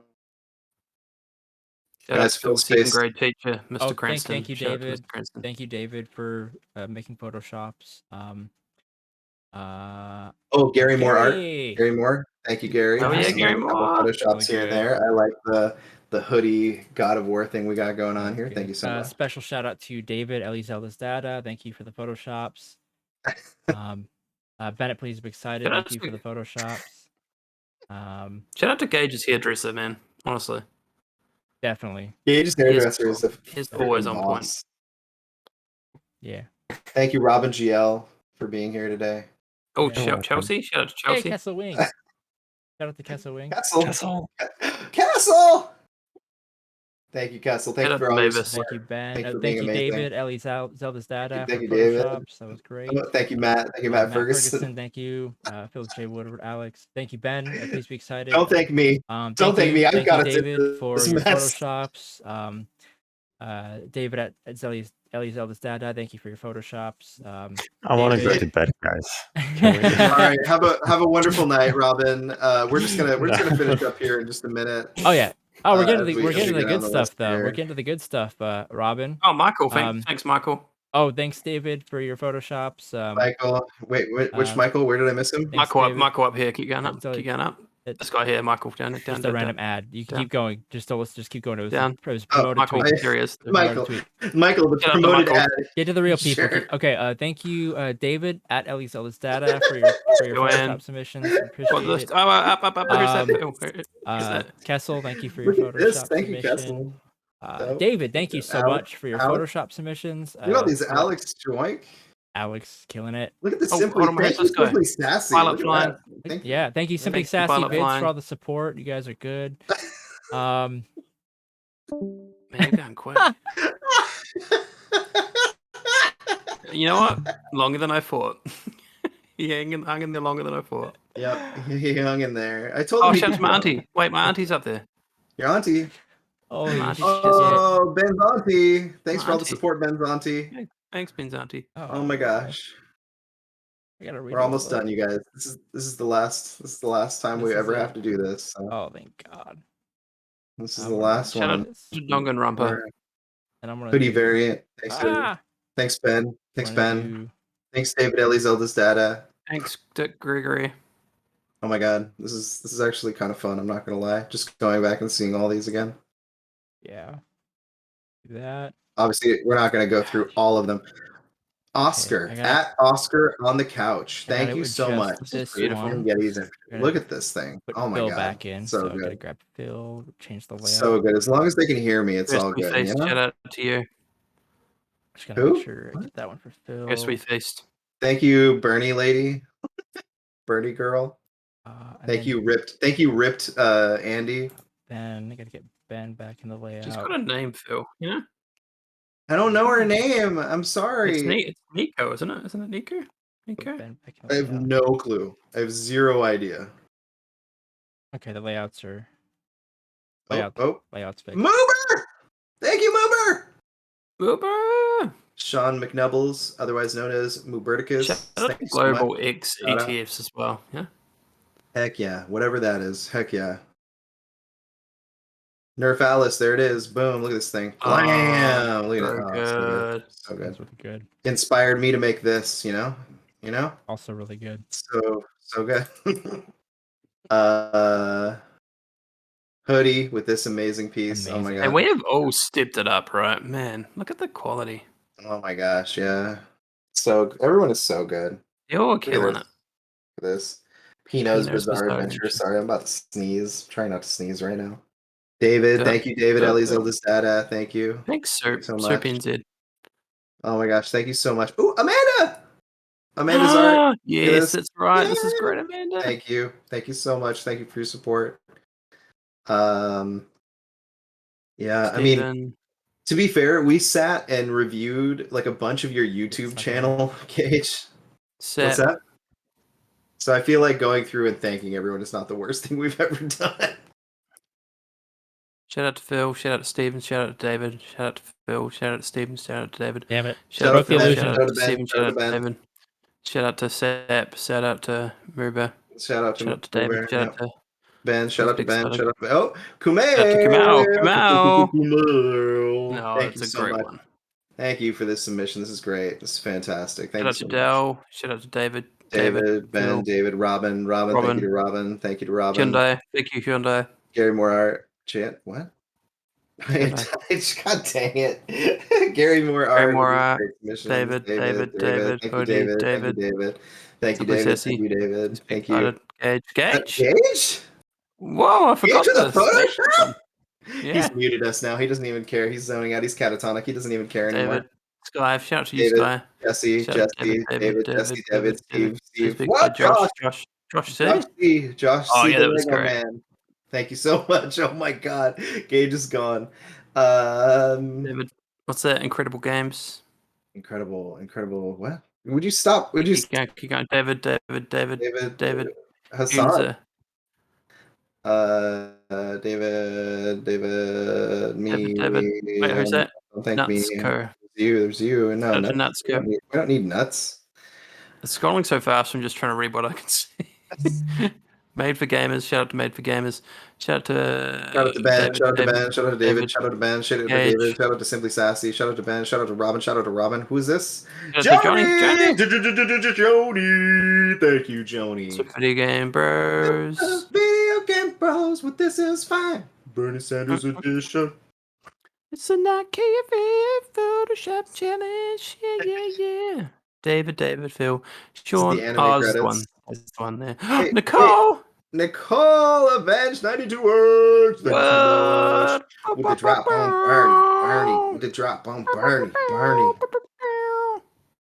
out Guys, to Phil Phil, second Space. grade teacher, Mr. Oh, Cranston. thank you, Shout out to David. Mr. Cranston. Thank you, David, for making photoshops. Oh, Gary Moore art. Gary! Gary Moore. Thank you, Gary. Oh, yeah, Just Gary a couple Moore. Photoshops Really here and good. there. I like the hoodie God of War thing we got going on here. Thank you so much. Special shout out to David Elizelda's Data. Thank you for the photoshops. Bennett, please be excited. Shout out Thank you to- for the photoshops. Shout out to Gage's hairdresser, man. Honestly. Definitely. Gage's hairdresser is the He's always on point. boss. Yeah. Thank you, Robin GL, for being here today. Oh, Yeah. Chelsea. Shout out to Hey, Chelsea. Kessel Wings. Shout out to Kessel Wings. Castle. Thank you, Castle. Thank Shout you out for to all your Mavis. support. Thank you, Ben. Thank you for Thank being you, amazing. David Elizelda's Data Thank for you, David. photoshops. That was great. Thank you, Matt. Thank you, Matt Ferguson. Thank you. Phil J. Woodward, Alex. Thank you, Ben. Please be excited. Don't thank me. Thank Don't thank you- me. I've Thank got you, to David, for this your mess. photoshops. David at Elizelda's Dada. Thank you for your photoshops. I want to go David- to bed, guys. All right, have a wonderful night, Robin. We're just gonna finish up here in just a minute. Oh yeah. Oh, we're getting As to the we- we're as getting to we the get on good the stuff list though. here. We're getting to the good stuff, Robin. Oh, Michael. Thanks, Michael. Oh, thanks, David, for your photoshops. Michael, wait, which um, Michael? Where did I miss him? Thanks, Michael David. up here. Keep going up. So Keep going up. it- This guy here, Michael. Down. Just a random ad. You can down. keep going. Let's just keep going. It was, Down. it was Oh, promoted Michael, tweet. here he is. It was promoted Michael. tweet. Michael, the Shout out to promoted Michael. ad. Get to the real people. Sure. Okay. Thank you, David at Elizelda's Data for your Go in. Photoshop submissions. Appreciate What it. the? Oh, up. Where's that? Where's that? Kessel, thank you for your Look at Photoshop this. Thank you, submission. Castle. So, David, thank you so Alex- much for your Alex- Photoshop submissions. Look at all these Alex Joink. Alex killing it. Look at the Oh, Simply, hold on, where's thank you, this guy? Simply Sassy. Pilot Look at flying. that. Thank you. Yeah, thank you, Simply Thank you, Sassy Pilot Vids, Flying. for all the support. You guys are good. Man, you're going quick. You know what? Longer than I thought. He hung in there longer than I thought. Yep, he hung in there. I told Oh, him. shout out to my auntie. Wait, my auntie's up there. Your auntie. Holy My shit. auntie's just here. Oh, Ben's auntie. Thanks My for all the auntie. support, Ben's auntie. Yeah, thanks, Ben's auntie. Oh my gosh. I gotta read We're almost done, you guys. This is the last time This we is ever it. have to do this. So Oh, thank God. this is I'm the gonna last Shout one. out to Danganronpa. And I'm gonna Hoodie do- variant. Thanks, Ah! thanks, Ben. Thanks, I'm Ben. gonna do- Thanks, David Ellie's eldest data. Thanks, Dick Gregory. Oh my God, this is actually kind of fun. I'm not gonna lie. Just going back and seeing all these again. Yeah. Do that. Obviously, we're not gonna go through all of them. Oscar I got- at Oscar on the couch. I got Thank it you with so just much. this Beautiful. one. Yetis. Gonna Look at this thing. Put Oh my Phil God. back in. So So I gotta good. grab Phil, change the layout. So good. As long as they can hear me, it's Yes, all we good. faced. You know? Shout out to you. Just gotta Who? make sure I get that one for Phil. Yes, we faced. Thank you, Bernie lady. Bernie girl. And Thank then you, ripped Andy. Ben, I gotta get Ben back in the layout. She's got a name, Phil. You know? I don't know her name. I'm sorry. It's Nico, isn't it? Isn't it Nico? Put Nico? Ben back in I the have layout. no clue. I have zero idea. Okay, the layouts are Oh, layouts fixed. Moober! Thank you, Moober! Uber! Sean McNubbles, otherwise known as Mooberticus. Shout out Thank to you so much. Global X Shout out. ETFs as well. Yeah. Heck yeah, whatever that is. Heck yeah. Nerf Alice, there it is. Boom, look at this thing. Blam! Look at so it. Oh, good. So That's good. really good. Inspired me to make this, you know? You know? Also really good. So good. Hoodie with this amazing piece. Oh my Amazing. god. And we have all stepped it up, right? Man, look at the quality. Oh my gosh, yeah. So everyone is so good. You're all Look at killing this. it. Look at this. Pino's Pino's Bizarre Bizarre Adventure. Adventure. Sorry, I'm about to sneeze. Trying not to sneeze right now. David, Good. thank you, David. Good. Ellie's eldest data. Thank you. Thanks, Thank you Serp. so much. NZ. Oh my gosh, thank you so much. Ooh, Amanda! Amanda's art. Yes, this. that's right. This is Yeah. great, Amanda. Thank you. Thank you so much. Thank you for your support. Yeah, I mean, Steven. to be fair, we sat and reviewed like a bunch of your YouTube channel, Gage. What's that? So I feel like going through and thanking everyone is not the worst thing we've ever done. Shout out to Phil. Shout out to Steven. Shout out to David. Shout out to Phil. Shout out to Steven. Shout out to David. Damn it. Shout out to Ben. Shout Shout out out to to Ben. Steven. Shout Shout out out to to Ben. David. Shout out to Sap. Shout out to Ruba. Shout out to Shout out to David. Uber, Shout yep. out to Ben. Shout out to Big Ben. Sonic. Shout out to oh Kumail. Shout out to Kumail. Kumail. No, Thank it's you a so great much. one. Thank you for this submission. This is great. This is fantastic. Thank Shout you out so to much. Dell. Shout out to David. David, Ben, Phil. David, Robin. Thank you to Robin. Thank you to Robin. Hyundai. Thank you, Hyundai. Gary Moore art. Chat. What? Hyundai. God dang it. Gary Moore art. Gary Moore with art. great submissions. David. Thank Hoodie, you, David. Thank you, David. David. Thank you, Simply David. Sassy. Thank you, David. Thank you. Excited. Gage. Gage? Whoa, I forgot Gage with this. the Photoshop? Yeah. He's muted us now. He doesn't even care. He's zoning out. He's catatonic. He doesn't even care anymore. David. Sky. Shout out to you, David, Sky. Jesse, Shout out Jesse, to David, Jesse, David, Steve. Big What? Josh. Josh Josh C. C. Josh Oh, C. yeah, the that was Lego great. Man. Thank you so much. Oh my god. Gage is gone. David. What's that? Incredible Games. Incredible. What? Would you stop? Would you Keep going. David. Hassan? David, me. David. Wait, who's that? Don't thank me. Nutsco. There's you. No, Shout out to nuts. Nutsco. We don't need nuts. It's scrolling so fast, I'm just trying to read what I can see. Made for Gamers. Shout out to Made for Gamers. Shout out to Shout out to Ben. David, Shout out to David, Ben. Shout out to David. Shout out to Ben. Shout out to Gage. David. Shout out to Simply Sassy. Shout out to Ben. Shout out to Robin. Shout out to Robin. Who is this? Shout out to Joni. Thank you, Joni. It's Video Game Bros. Video Game Bros. With This Is Fine. Bernie Sanders edition. It's a Nokia Photoshop challenge. Yeah. David, Phil, Sean. the anime Oh, this is the credits. one. This is the one there. Hey, Nicole. Nicole Avenge 92 words. Thank you so much. With the drop on Bernie. With the drop on Bernie.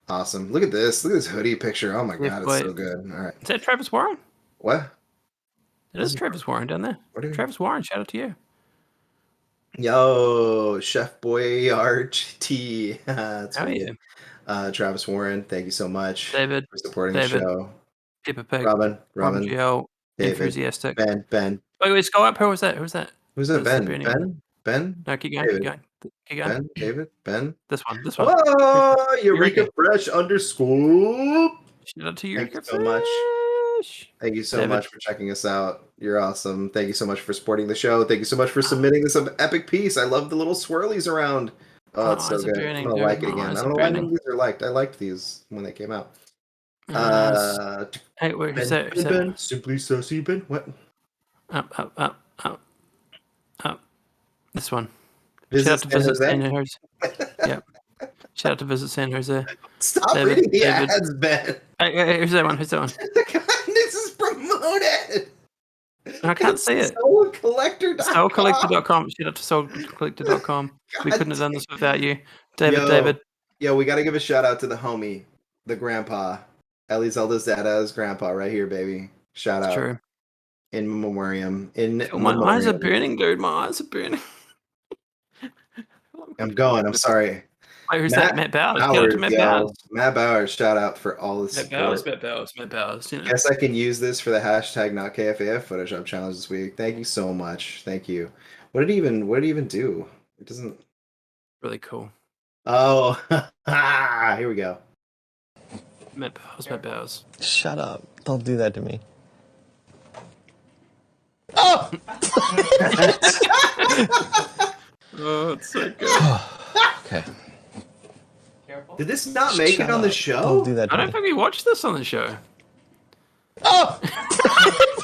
Awesome. Look at this. Look at this hoodie picture. Oh my Yeah, god, it's wait. so good. All right. Is that Travis Warren? What? It is Travis Warren down there. Travis Warren, shout out to you. Yo, Chef Boyardee. That's Oh, me. yeah. Travis Warren, thank you so much David, for supporting the show. Peppa Pig, Robin, GL, David, Enthusiastic. Ben. Wait, scroll up. Who was that? Who's that? Ben? No, keep going, David. keep going. Ben? This one. Oh, Eureka Fresh underscore. Shout out to Thank Eureka you so much. Fresh. Thank you so David. much for checking us out. You're awesome. Thank you so much for supporting the show. Thank you so much for submitting this epic piece. I love the little swirlies around. Oh, it's so good. I'm gonna like it again. I don't know why these are liked. I liked these when they came out. Hey, wait, who's that? Ben, Simply Sussy Ben. What? Up. This one. Visit Shout out to Visit San San Jose. Yep. Shout out to Visit San Jose. Stop reading the ads, Ben. Hey, who's that one? This is promoted. I can't see it. Soulcollector.com. Soulcollector.com. Shout out to soulcollector.com. We couldn't have done this without you. David. Yo, we got to give a shout out to the homie, the grandpa. Ellie Zelda's dada's grandpa right here, baby. Shout out. True. In memoriam. My eyes are burning, dude. My eyes are burning. I'm going. I'm sorry. Wait, who's that? Matt Bowers. Shout out to Matt Bowers. Matt Bowers, shout out for all this support. Matt Bowers. You know. Guess I can use this for the hashtag not KFAF Photoshop challenge this week. Thank you so much. Thank you. What did he even do? It doesn't. Really cool. Oh, here we go. Matt Bowers. Shut up. Don't do that to me. Oh! Oh, it's so good. Okay. Did this not make it on the show? Don't do that to I don't me. think we watched this on the show. Oh!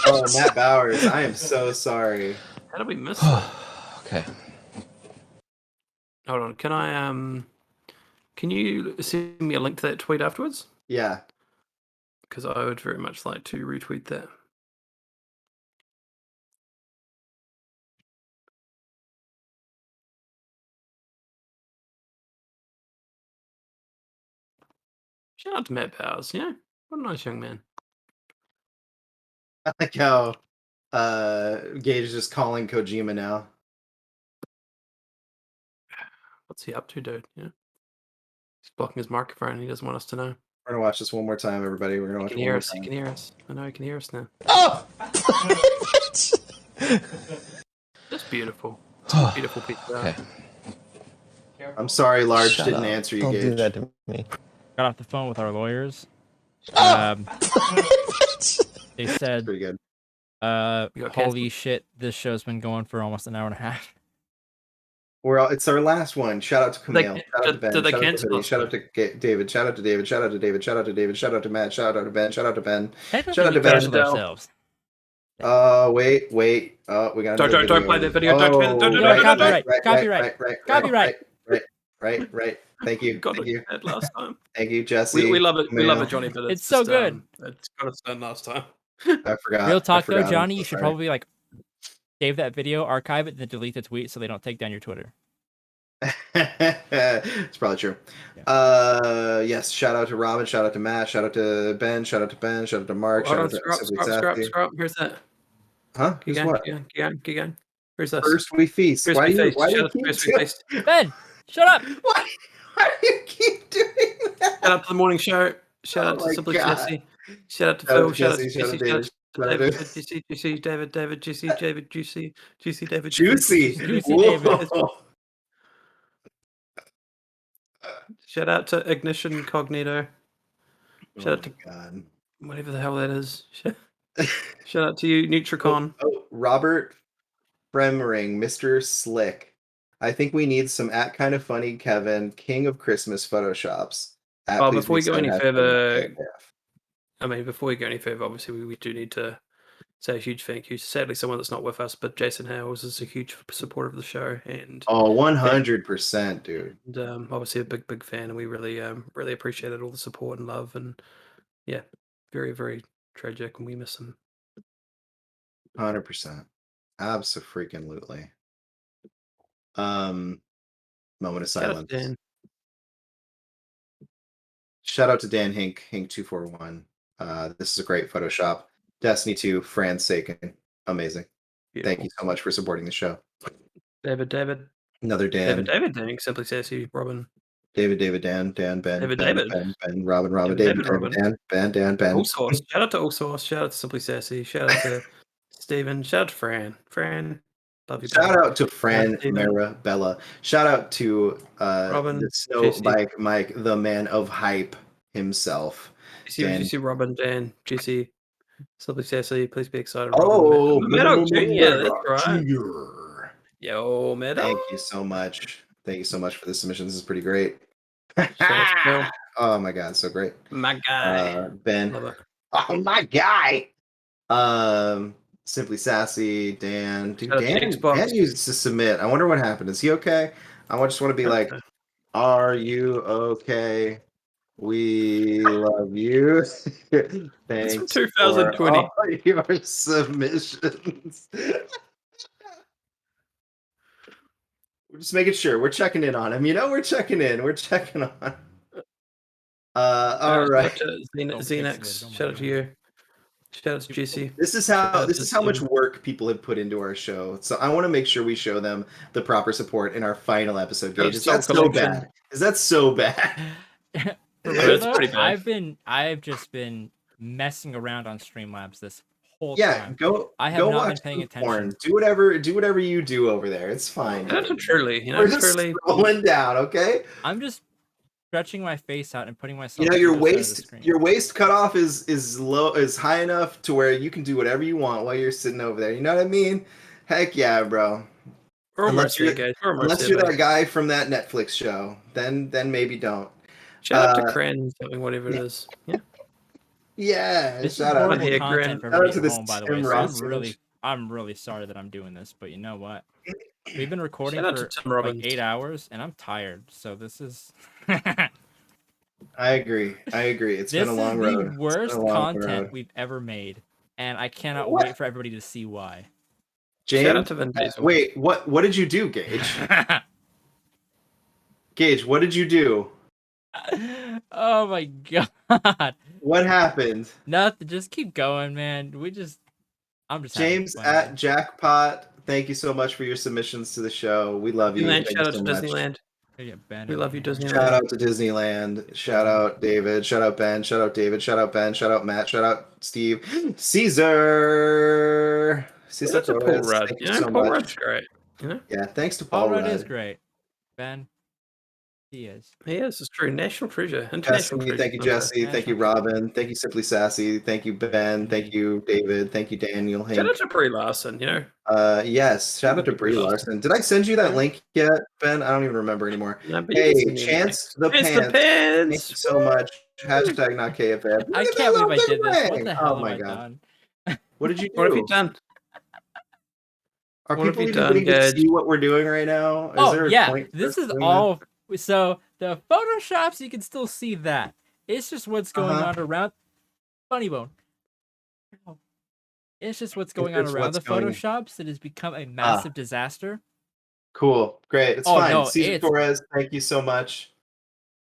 Oh, Matt Bowers, I am so sorry. How did we miss it? Okay. Hold on. Can you send me a link to that tweet afterwards? Yeah. Because I would very much like to retweet that. Shout out to Matt Bowers, yeah. What a nice young man. I like how Gage is just calling Kojima now. What's he up to, dude? Yeah. He's blocking his microphone. He doesn't want us to know. We're gonna watch this one more time, everybody. We're gonna watch it one more time. He can hear us. I know he can hear us now. Oh! That's beautiful. It's a beautiful piece of art. Okay. I'm sorry, Large Shut didn't up. answer you, Don't Gage. do that to me. Got off the phone with our lawyers. They said, Pretty good. holy shit, this show's been going for almost an hour and a half. It's our last one. Shout out to Camille. Shout out to Ben. Did they Shout out to cancel Hoodie. us? Shout out to David. Shout out to David. Shout out to David. Shout out to David. Shout out to Matt. Shout out to Ben. Shout out to Ben. Shout out to Ben. Canceled ourselves. Wait. Oh, we got. Don't play that video. Right. Thank you. Got Thank you. it last time. Thank you, Jesse. We love it. We love it, Camille. Johnny. But It's so just, good. It's got us done last time. I forgot. Real I talk though, forgot. Johnny, I'm you so should sorry. probably save that video, archive it, and then delete the tweet so they don't take down your Twitter. It's probably true. Yes. Shout out to Robin. Shout out to Matt. Shout out to Ben. Shout out to Ben. Shout out to Mark. Hold Shout on, out to Simply scroll Sassy. up. Here's that. Huh? Who's what? Keep going. Where's this? First we feast. First Why we do you feast. Shout out to keep First We doing? Feast. Ben, shut up! Why do you keep doing that? Shout out to the morning show. Shout out Oh to my Simply God. Sassy. Shout out to Shout out Phil. to Shout out to Jesse, shout out Jesse. to Shout out David, to shout out David. Juicy, David, Juicy, David. Juicy. David. Whoa. Shout out to Ignition Cognito. Shout out to God. whatever the hell that is. Shout out to you, Nutricon. Robert Fremering, Mr. Slick. I think we need some kind of funny Kevin, King of Christmas Photoshops. Before we go any further, obviously we do need to say a huge thank you. Sadly, someone that's not with us, but Jason Hales is a huge supporter of the show, and 100%, dude. And obviously a big fan, and we really really appreciated all the support and love, and yeah, very, very tragic, and we miss him. 100%. Abso-freaking-lutely. Moment of Shout out to silence. Dan. Shout out to Dan Hink241. This is a great Photoshop. Destiny 2, Fran Saken. Amazing. Thank you so much for supporting the show. David. Another Dan. David. Simply Sassy, Robin. Dan, Ben, David. Ben, Robin, David, Robin. Dan, Ben. All Source. Shout out to All Source. Shout out to Simply Sassy. Shout out to Steven. Shout out to Fran. Love you. Shout out to Fran Steven. Marabella. Shout out to Robin, the Snow JC. Bike Mike, the man of hype himself. GC Robin, Dan, GC, Simply Sassy. Please be excited. Oh, Meadow Jr. That's right. Jr. Yo, Meadow. Thank you so much. Thank you so much for the submission. This is pretty great. Shout out to Bill. Oh my god, so great. My guy. Ben. Love it. Oh my guy. Simply Sassy, Dan. Dude, Shout out to Dan Xbox. used to submit. I wonder what happened. Is he okay? I just want to be like, are you okay? We love you. Thanks from 2020. for all your submissions. We're just making sure. We're checking in on him. We're checking in. We're checking on. All right. Shout out to Xenex. Shout out to you. Shout out to GC. This is how much work people have put into our show. So I want to make sure we show them the proper support in our final episode. Gage. Is that so bad? Is that so bad? That's pretty bad. I've just been messing around on Streamlabs this whole time. I have not been paying attention. Porn. Do whatever you do over there. It's fine. Shout out to Truly. We're just scrolling down, okay? I'm just stretching my face out and putting myself. Your waist cutoff is high enough to where you can do whatever you want while you're sitting over there. You know what I mean? Heck yeah, bro. Unless you're that guy from that Netflix show, then maybe don't. Shout out to Kren doing whatever it is. Yeah. Yeah. This shout is out horrible to content for shout out everybody to at this home, by the Tim way. So Ross. I'm really sorry that I'm doing this, but you know what? We've been recording Shout out to for Tim Robbins. like 8 hours, and I'm tired. So this is. I agree. It's been a long road. This is the worst content we've ever made, and I cannot wait for everybody to see why. James, Shout out to Vin Diesel. wait, what did you do, Gage? Gage, what did you do? Oh my god! What happened? Nothing. Just keep going, man. I'm just James at Jackpot. Thank you so much for your submissions to the show. We love you. Disneyland, Thank shout out you to so much. Disneyland. We love you, Disneyland. Shout out to Disneyland. Shout out David. Shout out Ben. Shout out David. Shout out Ben. Shout out Matt. Shout out Steve. Caesar. Shout out to Paul Rudd. Thank you so Paul much. Rudd's great. Yeah, thanks to Paul Paul Rudd Rudd. is great. Ben, he is. He is. It's true. National treasure. International treasure. Thank you, Jesse. Thank you, Robin. Thank you, Simply Sassy. Thank you, Ben. Thank you, David. Thank you, Daniel. Shout out to Brie Larson. Yes. Shout out to Brie Larson. Did I send you that link yet, Ben? I don't even remember anymore. No, but you can Hey, send me a Chance the link. Pants. Chance the Pants. Thank you so much. Hashtag not KFF. I Look at can't that believe I did little this. What thing. the hell Oh have my I god. done? What did you do? What have you done? Are What have people you even done, getting to Gage? see what we're doing right now? Is there Oh a yeah, point for this is doing all. So the photoshops, you can still see that. It's just what's going Uh-huh. on around. Funny bone. It's just what's going on It's around the what's going- photoshops that has become a massive disaster. Cool. Great. It's Oh, fine. no, Cesar it's- Torres, thank you so much.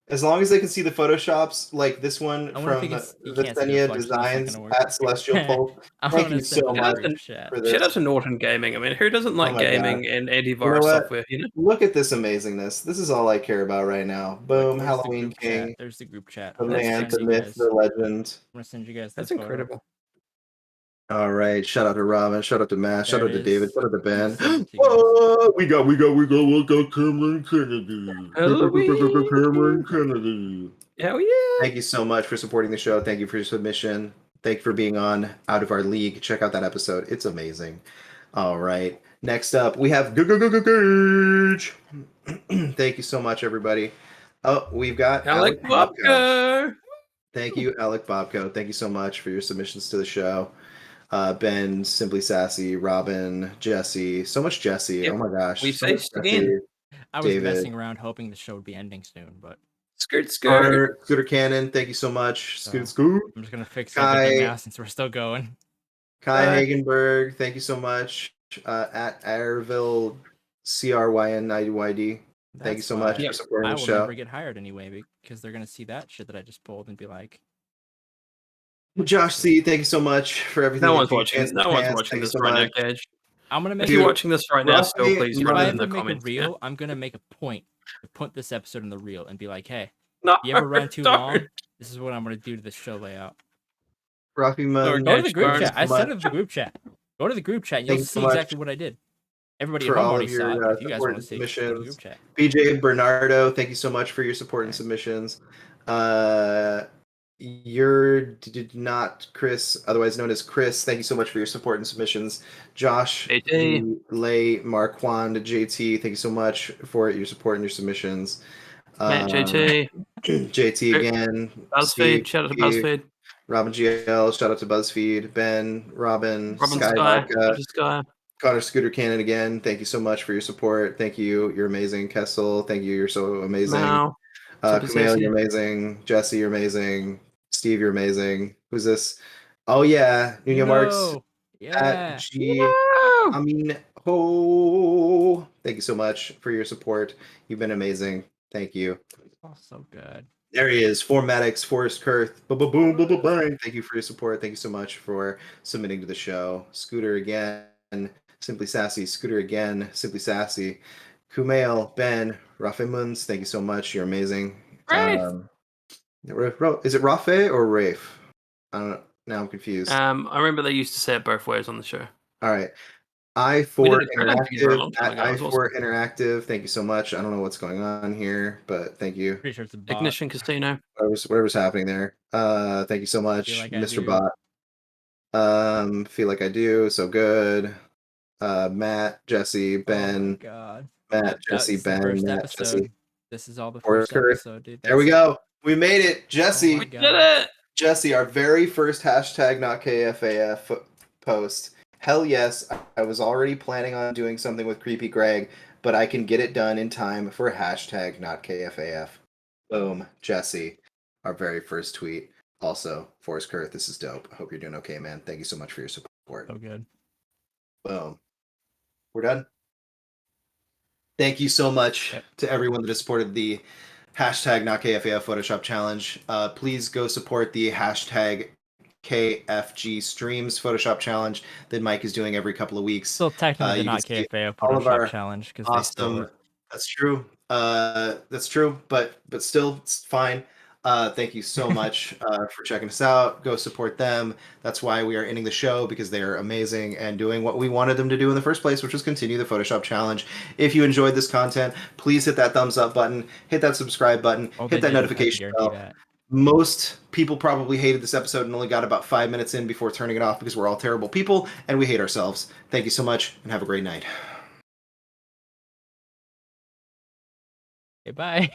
As long as they can see the photoshops, like this one I wonder if from you can't see the Vitenia reflection. That's not Designs gonna work. at Celestial Pulp. I Thank wanna you send so it much in the chat. for this. Shout out to Norton Gaming. I mean, who doesn't like my gaming and You antivirus know what? software? Look at this amazingness. This is all I care about right now. Boom, There's the Halloween group chat. King, There's the group chat. the I'm gonna man, send the you myth, guys- the legend. I'm gonna send you guys. That's this photo. incredible. All right. Shout out to Robin. Shout out to Matt. Shout There out to it David. is. Shout out to Ben. Send it to you guys. Oh, we got Cameron Kennedy. Halloween. Cameron Kennedy. Hell yeah. Thank you so much for supporting the show. Thank you for your submission. Thank you for being on Out of Our League. Check out that episode. It's amazing. All right. Next up, we have Gage. Thank you so much, everybody. Oh, we've got Alec Bobko. Thank you, Alec Bobko. Thank you so much for your submissions to the show. Ben, Simply Sassy, Robin, Jesse. So much Jesse. Yep. Oh my gosh. We so much faced again. I was David. messing around hoping the show would be ending soon, but Skirt. Scooter Cannon, thank you so much. Scoot. I'm just gonna fix Kai. everything now since we're still going. Kai Hagenberg, thank you so much. At Airville CRYNIYD. Thank you That's so why much for supporting I the will show. never get hired anyway because they're gonna see that shit that I just pulled and be like, Josh C, thank you so much for everything. No you one's do. watching. Chance No to one's Chance, watching thank you this so right now, much. Cage. I'm gonna make. If you're watching this right now, Ruffy, still please If write I it in the ever make a comments. reel, I'm gonna make a point to put this episode in the reel and be like, hey, No, if you ever run too don't. long, this is what I'm gonna do to the show layout. Ruffy Moon, Go to the group Burn. chat. I so sent much. it to the group chat. Go to the group chat and Thank you'll you so see much exactly what I did. Everybody at for home all already of saw it, your but if you guys support want to and see it, just go to the group submissions. chat. BJ Bernardo, thank you so much for your support and Okay. submissions. You're did not Chris, otherwise known as Chris. Thank you so much for your support and submissions. Josh, JT. Lay, Marquand, JT, thank you so much for your support and your submissions. Matt, JT. JT again. BuzzFeed. Steve, Shout out to Steve, BuzzFeed. Robin GL, shout out to BuzzFeed. Ben, Robin, Robin Sky Sky. Vodka, Sky. Connor Scooter Cannon again. Thank you so much for your support. Thank you. You're amazing. Kessel, thank you. You're so amazing. Now. Kumail, you're amazing. Jesse, you're amazing. Steve, you're amazing. Who's this? Oh yeah, Nuno Marks Yeah. at G. I mean, ho. Thank you so much for your support. You've been amazing. Thank you. Oh, so good. There he is, Formatics, Forrest Kurth. Boom, boom, boom, boom, boom. Thank you for your support. Thank you so much for submitting to the show. Scooter again, Simply Sassy. Scooter again, Simply Sassy. Kumail, Ben, Rafimuns, thank you so much. You're amazing. Is it Rafe or Rafe? I don't know. Now I'm confused. I remember they used to say it both ways on the show. All right. We I4 did a interview for a Interactive. long time At ago, it was I4 awesome. Interactive. Thank you so much. I don't know what's going on here, but thank you. Pretty sure it's a bot. Ignition Casino. Whatever's happening there. Thank you so much, Feel like I Mr. do. Bot. Feel like I do. So good. Matt, Jesse, Oh my Ben. god. Matt, That's Jesse, the Ben, first Matt, episode. Jesse. This is all the Forrest first Kurth. episode, dude. There we That's- go. We made it. Jesse. Oh my We did god. it! Jesse, our very first hashtag not KFAF post. Hell yes, I was already planning on doing something with Creepy Greg, but I can get it done in time for hashtag not KFAF. Boom, Jesse, our very first tweet. Also, Forrest Kurth, this is dope. I hope you're doing okay, man. Thank you so much for your support. So good. Boom. We're done. Thank you so much to everyone that has supported the hashtag not KFAF Photoshop challenge. Please go support the hashtag KFG Streams Photoshop challenge that Mike is doing every couple of weeks. Still technically you not can see KFA all of our Photoshop challenge because they stole awesome. it. That's true. That's true, but still, it's fine. Thank you so much for checking us out. Go support them. That's why we are ending the show, because they are amazing and doing what we wanted them to do in the first place, which was continue the Photoshop challenge. If you enjoyed this content, please hit that thumbs up button, hit that subscribe button, Oh, hit they that did, I notification guarantee bell. that. Most people probably hated this episode and only got about 5 minutes in before turning it off because we're all terrible people and we hate ourselves. Thank you so much and have a great night. Okay, bye.